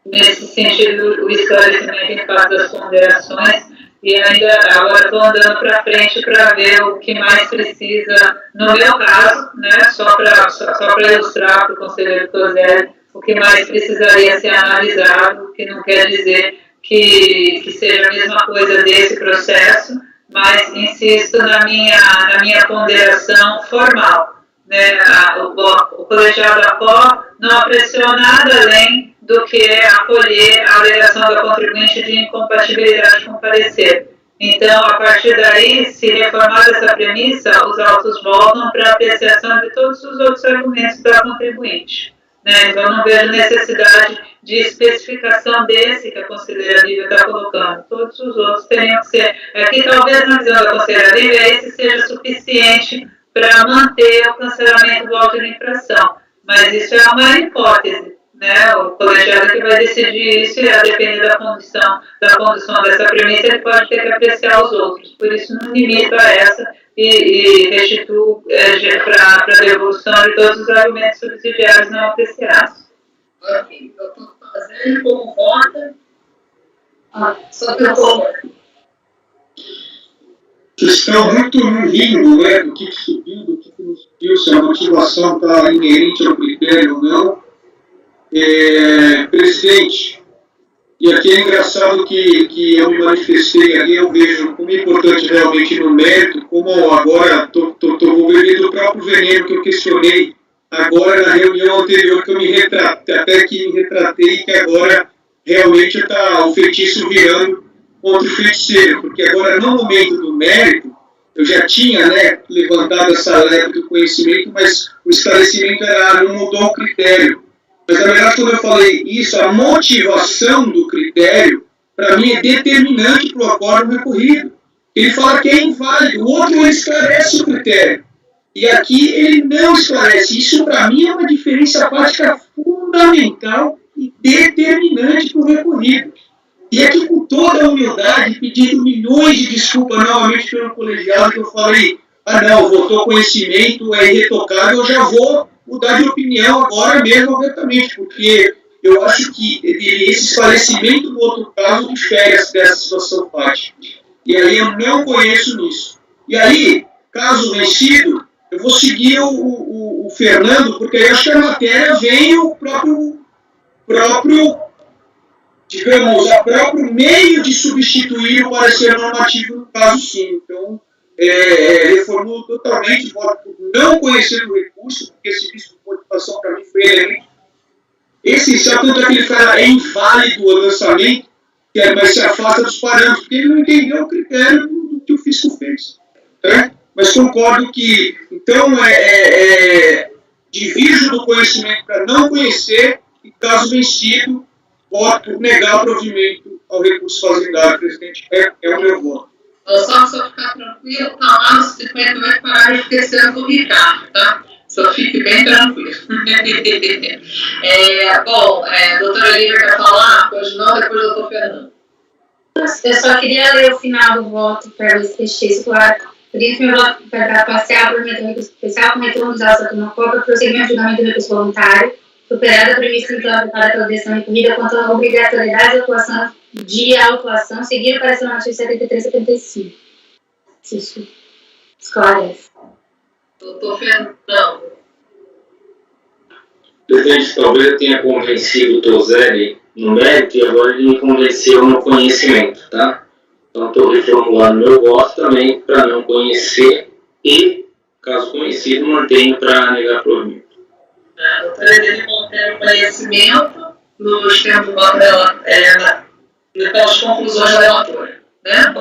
S2: Nesse sentido, o esclarecimento em face das ponderações, e ainda agora estou andando para frente para ver o que mais precisa, no meu caso, né, só para ilustrar para o conselheiro Tozelli, o que mais precisaria ser analisado, que não quer dizer que seja a mesma coisa desse processo, mas insisto na minha ponderação formal. Né, o colegiado da COR não apreciou nada além do que acolher a alegação da contribuinte de incompatibilidade com o parecer. Então, a partir daí, se reformada essa premissa, os autos voltam para a apreciação de todos os outros argumentos da contribuinte. Né? Então, não vejo necessidade de especificação desse que a conselheira Lívia está colocando. Todos os outros teriam que ser. Aqui, talvez, na visão da conselheira Lívia, esse seja suficiente para manter o cancelamento do auto de infração. Mas isso é uma hipótese. Né, o colegiado que vai decidir isso e, a depender da condição dessa premissa, ele pode ter que apreciar os outros. Por isso, não limito a essa e restituo para a devolução de todos os argumentos subsidiários não apreciados.
S3: Ok, eu estou fazendo como vota. Só que eu vou.
S7: Vocês estão muito rindo, né, do que subiu, do que não subiu, se a motivação está inerente ao critério ou não. Presidente, e aqui é engraçado que eu me manifestei ali, eu vejo como é importante realmente no mérito, como agora estou bebendo do próprio veneno que eu questionei agora na reunião anterior, que eu me retratei, que agora realmente está o feitiço virando contra o feiticeiro, porque agora no momento do mérito, eu já tinha, né, levantado essa leve do conhecimento, mas o esclarecimento não mudou o critério. Mas, na verdade, quando eu falei isso, a motivação do critério, para mim, é determinante para o acórdão recorrido. Ele fala que é inválido, o outro ele esclarece o critério. E aqui ele não esclarece. Isso, para mim, é uma diferença prática fundamental e determinante para o recorrido. E aqui, com toda a humildade, pedindo milhões de desculpas novamente pelo colegiado, que eu falei, não, votou conhecimento, é irretocável, eu já vou mudar de opinião agora mesmo, abertamente, porque eu acho que esse esclarecimento no outro caso difere dessa situação fática. E aí eu não conheço nisso. E aí, caso vencido, eu vou seguir o Fernando, porque aí acho que a matéria vem o próprio digamos, o próprio meio de substituir o parecer normativo no caso sim. Então, reformulo totalmente, voto por não conhecer o recurso, porque esse risco de motivação para mim foi elegante. Esse, sabe tanto é que ele fala é inválido o lançamento, mas se afasta dos parâmetros, porque ele não entendeu o critério do que o fisco fez. Né? Mas concordo que, então, diviso do conhecimento para não conhecer, e caso vencido, voto por negar o provimento ao recurso fazendário, presidente. É o meu voto.
S3: Só ficar tranquilo, tá lá nos 58 parágrafos terceiro do Ricardo, tá? Só fique bem tranquilo. Doutora Lívia quer falar? Hoje não, depois o doutor Fernando.
S5: Eu só queria ler o final do voto para ver se deixei isso claro. Por isso, meu voto para passear por meio do recurso especial, com retorno dos autos da turma COPA, prosseguimento do julgamento do recurso voluntário, superada a premissa então para a decisão recorrida quanto à obrigatoriedade de autuação, seguir o parecer normativo 73 e 75. Isso esclarece.
S3: Doutor Fernando.
S6: Presidente, talvez eu tenha convencido o Toselli no mérito e agora ele me convenceu no conhecimento, tá? Então estou reformulando meu voto também para não conhecer e, caso conhecido, mantenho para negar provimento.
S3: A doutora Edith Monteiro, conhecimento nos termos das conclusões da relatora. Né?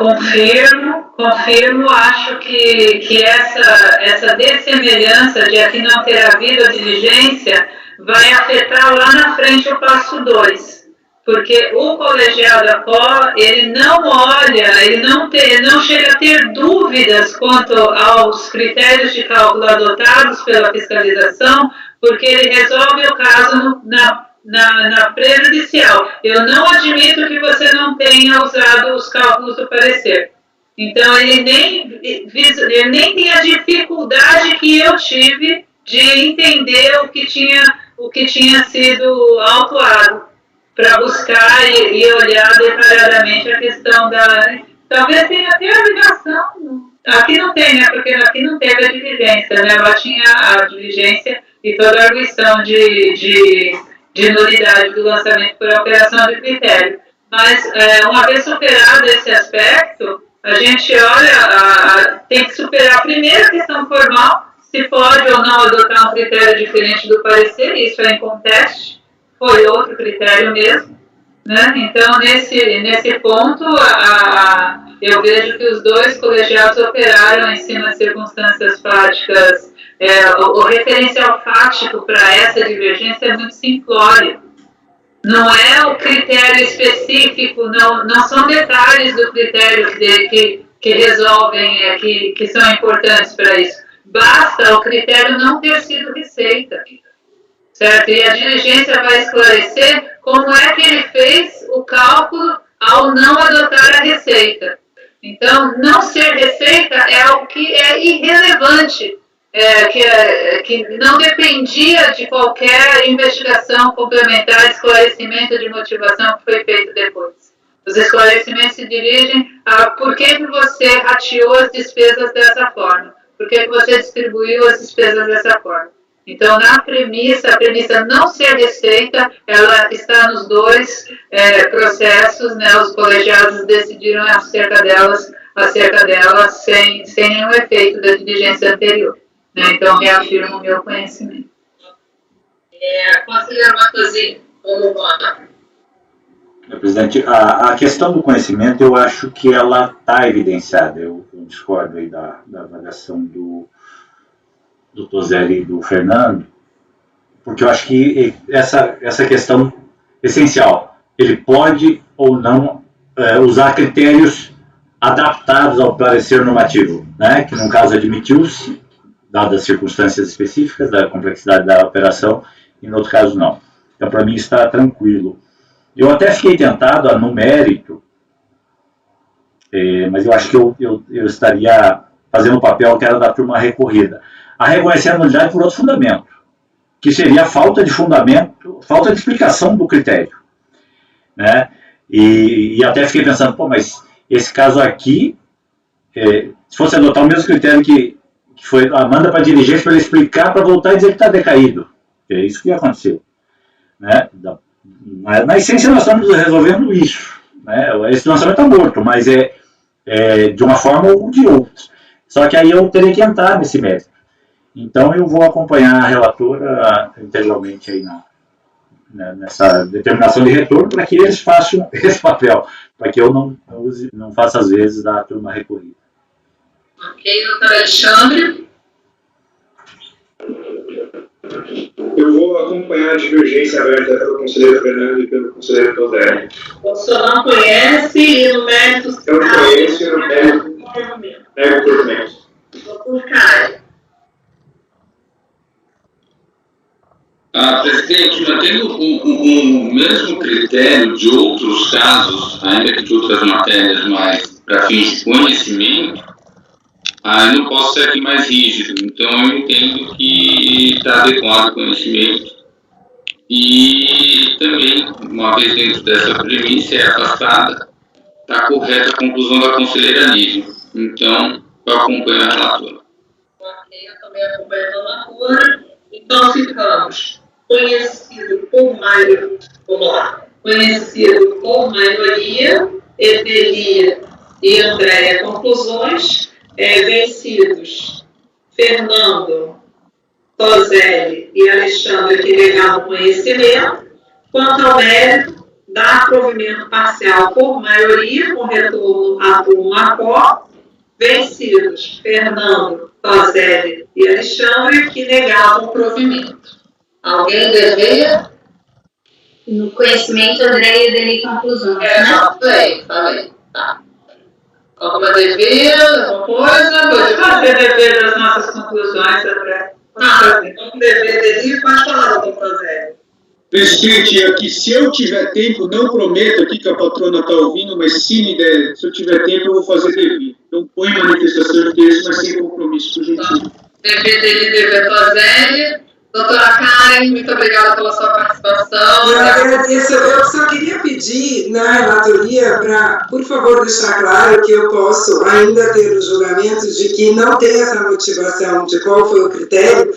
S2: Confirmo, acho que essa dessemelhança de aqui não ter havido a diligência vai afetar lá na frente o passo 2, porque o colegiado da COL, ele não olha, ele não chega a ter dúvidas quanto aos critérios de cálculo adotados pela fiscalização, porque ele resolve o caso na prejudicial. Eu não admito que você não tenha usado os cálculos do parecer. Então, ele nem tem a dificuldade que eu tive de entender o que tinha sido autuado, para buscar e olhar detalhadamente a questão da... Talvez tenha até a ligação. Aqui não tem, né? Porque aqui não teve a diligência, né? Lá tinha a diligência e toda a arguição de nulidade do lançamento por alteração de critério. Mas, uma vez superado esse aspecto, a gente olha, tem que superar primeiro a questão formal, se pode ou não adotar um critério diferente do parecer, isso é inconteste, foi outro critério mesmo, né? Então, nesse ponto, eu vejo que os dois colegiados operaram em cima de circunstâncias fáticas. O referencial fático para essa divergência é muito simplório. Não é o critério específico, não são detalhes do critério que resolvem, que são importantes para isso. Basta o critério não ter sido receita, certo? E a diligência vai esclarecer como é que ele fez o cálculo ao não adotar a receita. Então, não ser receita é algo que é irrelevante, que não dependia de qualquer investigação complementar, esclarecimento de motivação que foi feito depois. Os esclarecimentos se dirigem a por que você rateou as despesas dessa forma, por que você distribuiu as despesas dessa forma. Então, a premissa não ser receita, ela está nos dois processos, né? Os colegiados decidiram acerca delas sem nenhum efeito da diligência anterior. Né? Então, reafirmo o meu conhecimento.
S3: Conselheiro Matosinho, vamos lá.
S8: Presidente, a questão do conhecimento, eu acho que ela está evidenciada. Eu discordo aí da avaliação do Toselli e do Fernando, porque eu acho que essa questão essencial, ele pode ou não usar critérios adaptados ao parecer normativo, né? Que no caso admitiu-se, dadas as circunstâncias específicas da complexidade da operação, e no outro caso não. Então, para mim, está tranquilo. Eu até fiquei tentado no mérito, mas eu acho que eu estaria fazendo o papel que era da turma recorrida, a reconhecer a nulidade por outro fundamento, que seria a falta de fundamento, falta de explicação do critério. Né? E até fiquei pensando, mas esse caso aqui, se fosse adotar o mesmo critério que foi a manda para a diligência para ele explicar, para voltar e dizer que está decaído. É isso que aconteceu. Né? Na essência, nós estamos resolvendo isso. Né? Esse lançamento está morto, mas de uma forma ou de outra. Só que aí eu teria que entrar nesse mérito. Então, eu vou acompanhar a relatora integralmente aí nessa determinação de retorno, para que eles façam esse papel, para que eu não faça, às vezes, da turma recorrida.
S3: Ok, doutor Alexandre.
S10: Eu vou acompanhar a divergência aberta pelo conselheiro Fernando e pelo conselheiro Toselli.
S3: O senhor não conhece e no mérito...
S10: Eu não conheço e no mérito... Nego o provimento.
S3: Doutor Caio.
S4: Presidente, mantendo o mesmo critério de outros casos, ainda que de outras matérias, mas para fins de conhecimento, eu não posso ser aqui mais rígido. Então, eu entendo que está adequado o conhecimento. E também, uma vez dentro dessa premissa afastada, está correta a conclusão da conselheira Lígia. Então, Eu acompanho a relatora.
S3: Ok, eu também acompanho a relatora. Então, ficamos conhecido por maioria, vamos lá, conhecido por maioria, Eteli e Andréia, conclusões, vencidos Fernando, Toselli e Alexandre, que negaram conhecimento. Quanto ao mérito, dá provimento parcial por maioria, com retorno à turma ACO, vencidos Fernando, Toselli e Alexandre, que negavam o provimento. Alguém deveria?
S5: No conhecimento, Andréia dele conclusões.
S3: Já falei. Tá. Alguma dever, alguma coisa?
S2: Pode fazer dever das nossas conclusões, André.
S3: Tá, então dever dele, pode falar, doutor Toselli.
S7: Presidente, aqui, se eu tiver tempo, não prometo aqui que a patrona está ouvindo, mas se eu tiver tempo, eu vou fazer devido. Não põe manifestação de texto, mas sem compromisso, por gentileza.
S3: Dever dele, dever Toselli. Doutora Karen, muito obrigada pela sua participação.
S9: Eu agradeço. Eu só queria pedir na relatoria para, por favor, deixar claro que eu posso ainda ter os julgamentos de que não tem essa motivação de qual foi o critério,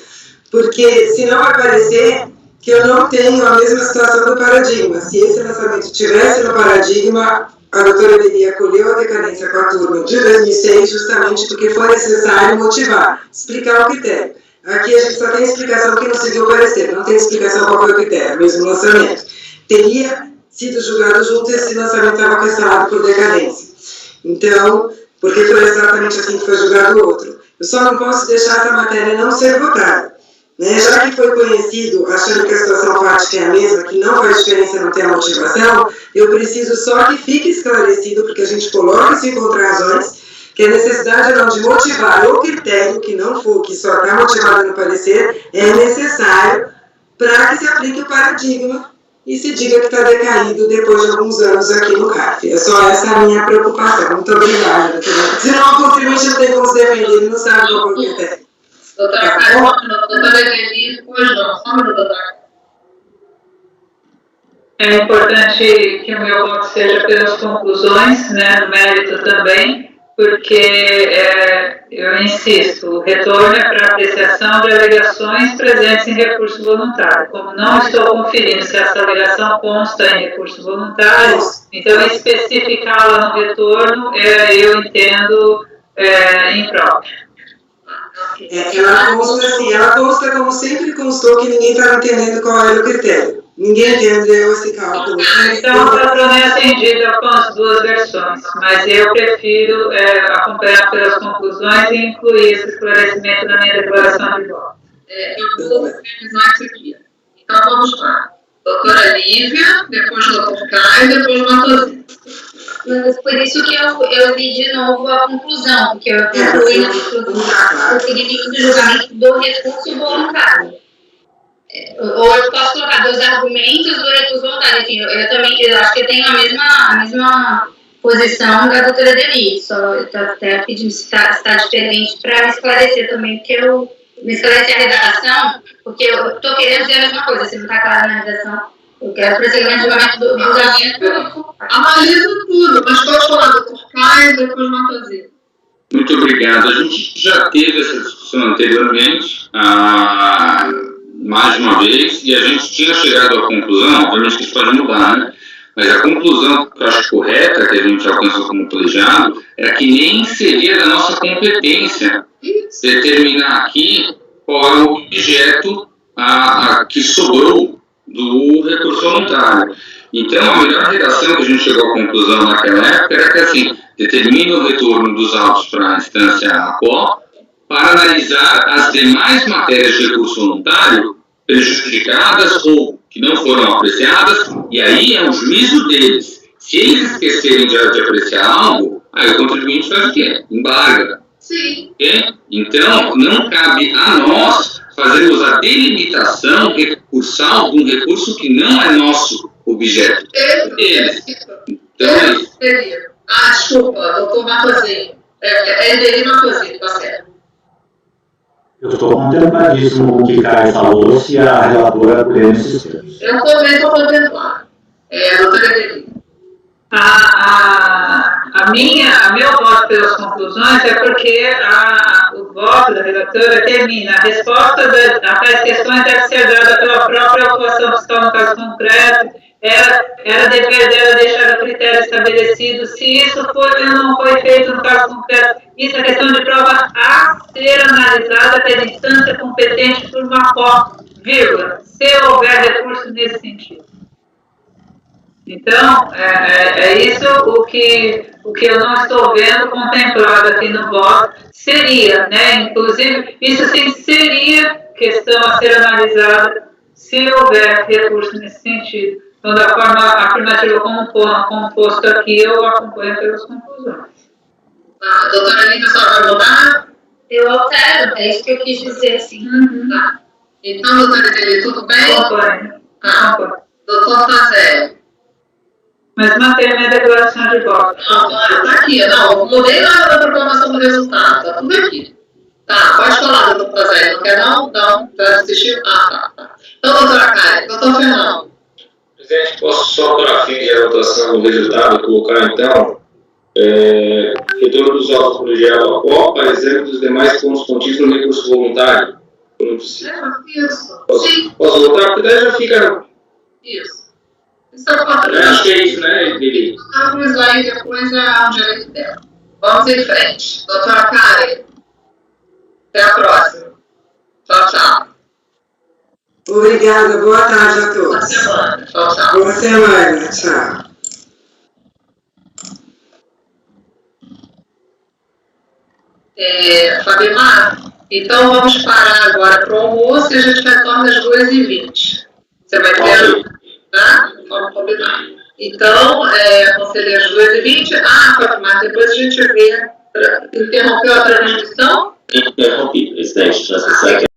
S9: porque senão vai parecer que eu não tenho a mesma situação do paradigma. Se esse lançamento tivesse no paradigma, a doutora Beni acolheu a decadência com a turma de 2006 justamente porque foi necessário motivar, explicar o critério. Aqui a gente só tem explicação que não seguiu o parecer, não tem explicação qual foi o critério, mesmo lançamento. Teria sido julgado junto, esse lançamento estava cancelado por decadência. Então, porque foi exatamente assim que foi julgado o outro. Eu só não posso deixar essa matéria não ser votada. Né? Já que foi conhecido, achando que a situação fática é a mesma, que não faz diferença não ter a motivação, eu preciso só que fique esclarecido, porque a gente coloca isso em contrarrazões, que a necessidade não de motivar o critério que não for, que só está motivado no parecer, é necessário para que se aplique o paradigma e se diga que está decaído depois de alguns anos aqui no CAF. É só essa a minha preocupação. Muito obrigada, doutora. Senão o contribuinte não tem como se defender, ele não sabe qual é o critério.
S3: Doutora Carona, doutora Eveli, pois não, só um minuto, doutora.
S2: É importante que o meu voto seja pelas conclusões, né, no mérito também, porque eu insisto, o retorno é para apreciação de alegações presentes em recurso voluntário. Como não estou conferindo se essa alegação consta em recurso voluntário, então especificá-la no retorno eu entendo impróprio.
S9: Ela consta como sempre constou que ninguém estava entendendo qual era o critério. Ninguém entendeu esse cálculo.
S2: Então, a patrona é atendida com as duas versões, mas eu prefiro acompanhar pelas conclusões e incluir esse esclarecimento na minha declaração de voto.
S3: Eu vou revisar isso aqui. Então, vamos lá. Doutora Lívia, depois doutor Caio, depois Matosinho.
S5: Mas por isso que eu li de novo a conclusão, porque eu concluí na conclusão o significado do julgamento do recurso voluntário. Ou eu posso colocar dois argumentos do recurso voluntário. Assim, eu também acho que eu tenho a mesma posição da doutora Deli, só até pedindo se está diferente para me esclarecer também, porque eu me esclarecer a redação, porque eu estou querendo dizer a mesma coisa, se não está claro na redação. Eu quero prosseguir no julgamento do julgamento.
S3: Analisa tudo, mas pode falar doutor Caio e depois Matosinho.
S4: Muito obrigado. A gente já teve essa discussão anteriormente, mais uma vez, e a gente tinha chegado à conclusão, obviamente que isso pode mudar, né? Mas a conclusão que eu acho correta, que a gente alcançou como colegiado, era que nem seria da nossa competência determinar aqui qual é o objeto que sobrou do recurso voluntário. Então, a melhor redação que a gente chegou à conclusão naquela época era que, assim, determina o retorno dos autos para a instância ACO para analisar as demais matérias de recurso voluntário prejudicadas ou que não foram apreciadas, e aí é o juízo deles. Se eles esquecerem de apreciar algo, aí o contribuinte faz o quê? Embarga.
S3: Sim.
S4: Então, não cabe a nós fazermos a delimitação recursal de um recurso que não é nosso objeto. Deles. Então, é isso.
S3: Desculpa, doutor Matosinho. É dele Matosinho, tá certo.
S8: Eu estou contempladíssimo com o que Caio falou, se a relatora acolher nesses termos.
S3: Eu também estou contemplado. Doutora Eveli.
S2: A meu voto pelas conclusões é porque o voto da relatora termina. A resposta a tais questões deve ser dada pela própria autuação fiscal no caso concreto. Era dever dela deixar o critério estabelecido. Se isso foi ou não foi feito no caso concreto, isso é questão de prova a ser analisada pela instância competente por uma COP, vírgula, se houver recurso nesse sentido. Então, é isso o que eu não estou vendo contemplado aqui no voto. Seria, né, inclusive, isso sim seria questão a ser analisada se houver recurso nesse sentido. Então, da forma afirmativa como posto aqui, eu acompanho pelas conclusões.
S3: A doutora Anitta, só vai mudar?
S5: Eu altero, é isso que eu quis dizer, assim.
S3: Tá. Então, doutora Anitta, tudo bem?
S2: Acompanho.
S3: Doutor Fazé.
S2: Mas mantém a minha declaração de voto.
S3: Tá aqui, não mudei nada da proclamação do resultado, tá tudo aqui. Tá, pode falar, doutor Fazé, não quer não? Não, já assistiu? Tá. Então, doutora Karen, doutor Fernando.
S10: Presidente, posso só para fim de anotação do resultado colocar então retorno dos autos colegiados à COP, para exemplo dos demais pontos contidos no recurso voluntário. Eu não preciso.
S3: Isso.
S10: Posso voltar? Porque daí já fica.
S3: Isso. Isso é quatro.
S10: Acho que é isso, né, Lili?
S3: Vamos lá e depois é o direito dela. Vamos em frente. Doutora Karen. Até a próxima. Tchau.
S9: Obrigada, boa tarde a
S3: Boa
S9: todos.
S3: semana. Tchau.
S9: Boa semana, tchau.
S3: Fabimar, então vamos parar agora para o almoço e a gente retorna às 2h20. Você vai ter, tá? Vamos combinar. Então, conselheiro às 2h20. Fabimar, depois a gente vê. Interrompeu a transmissão?
S11: Interrompi, presidente.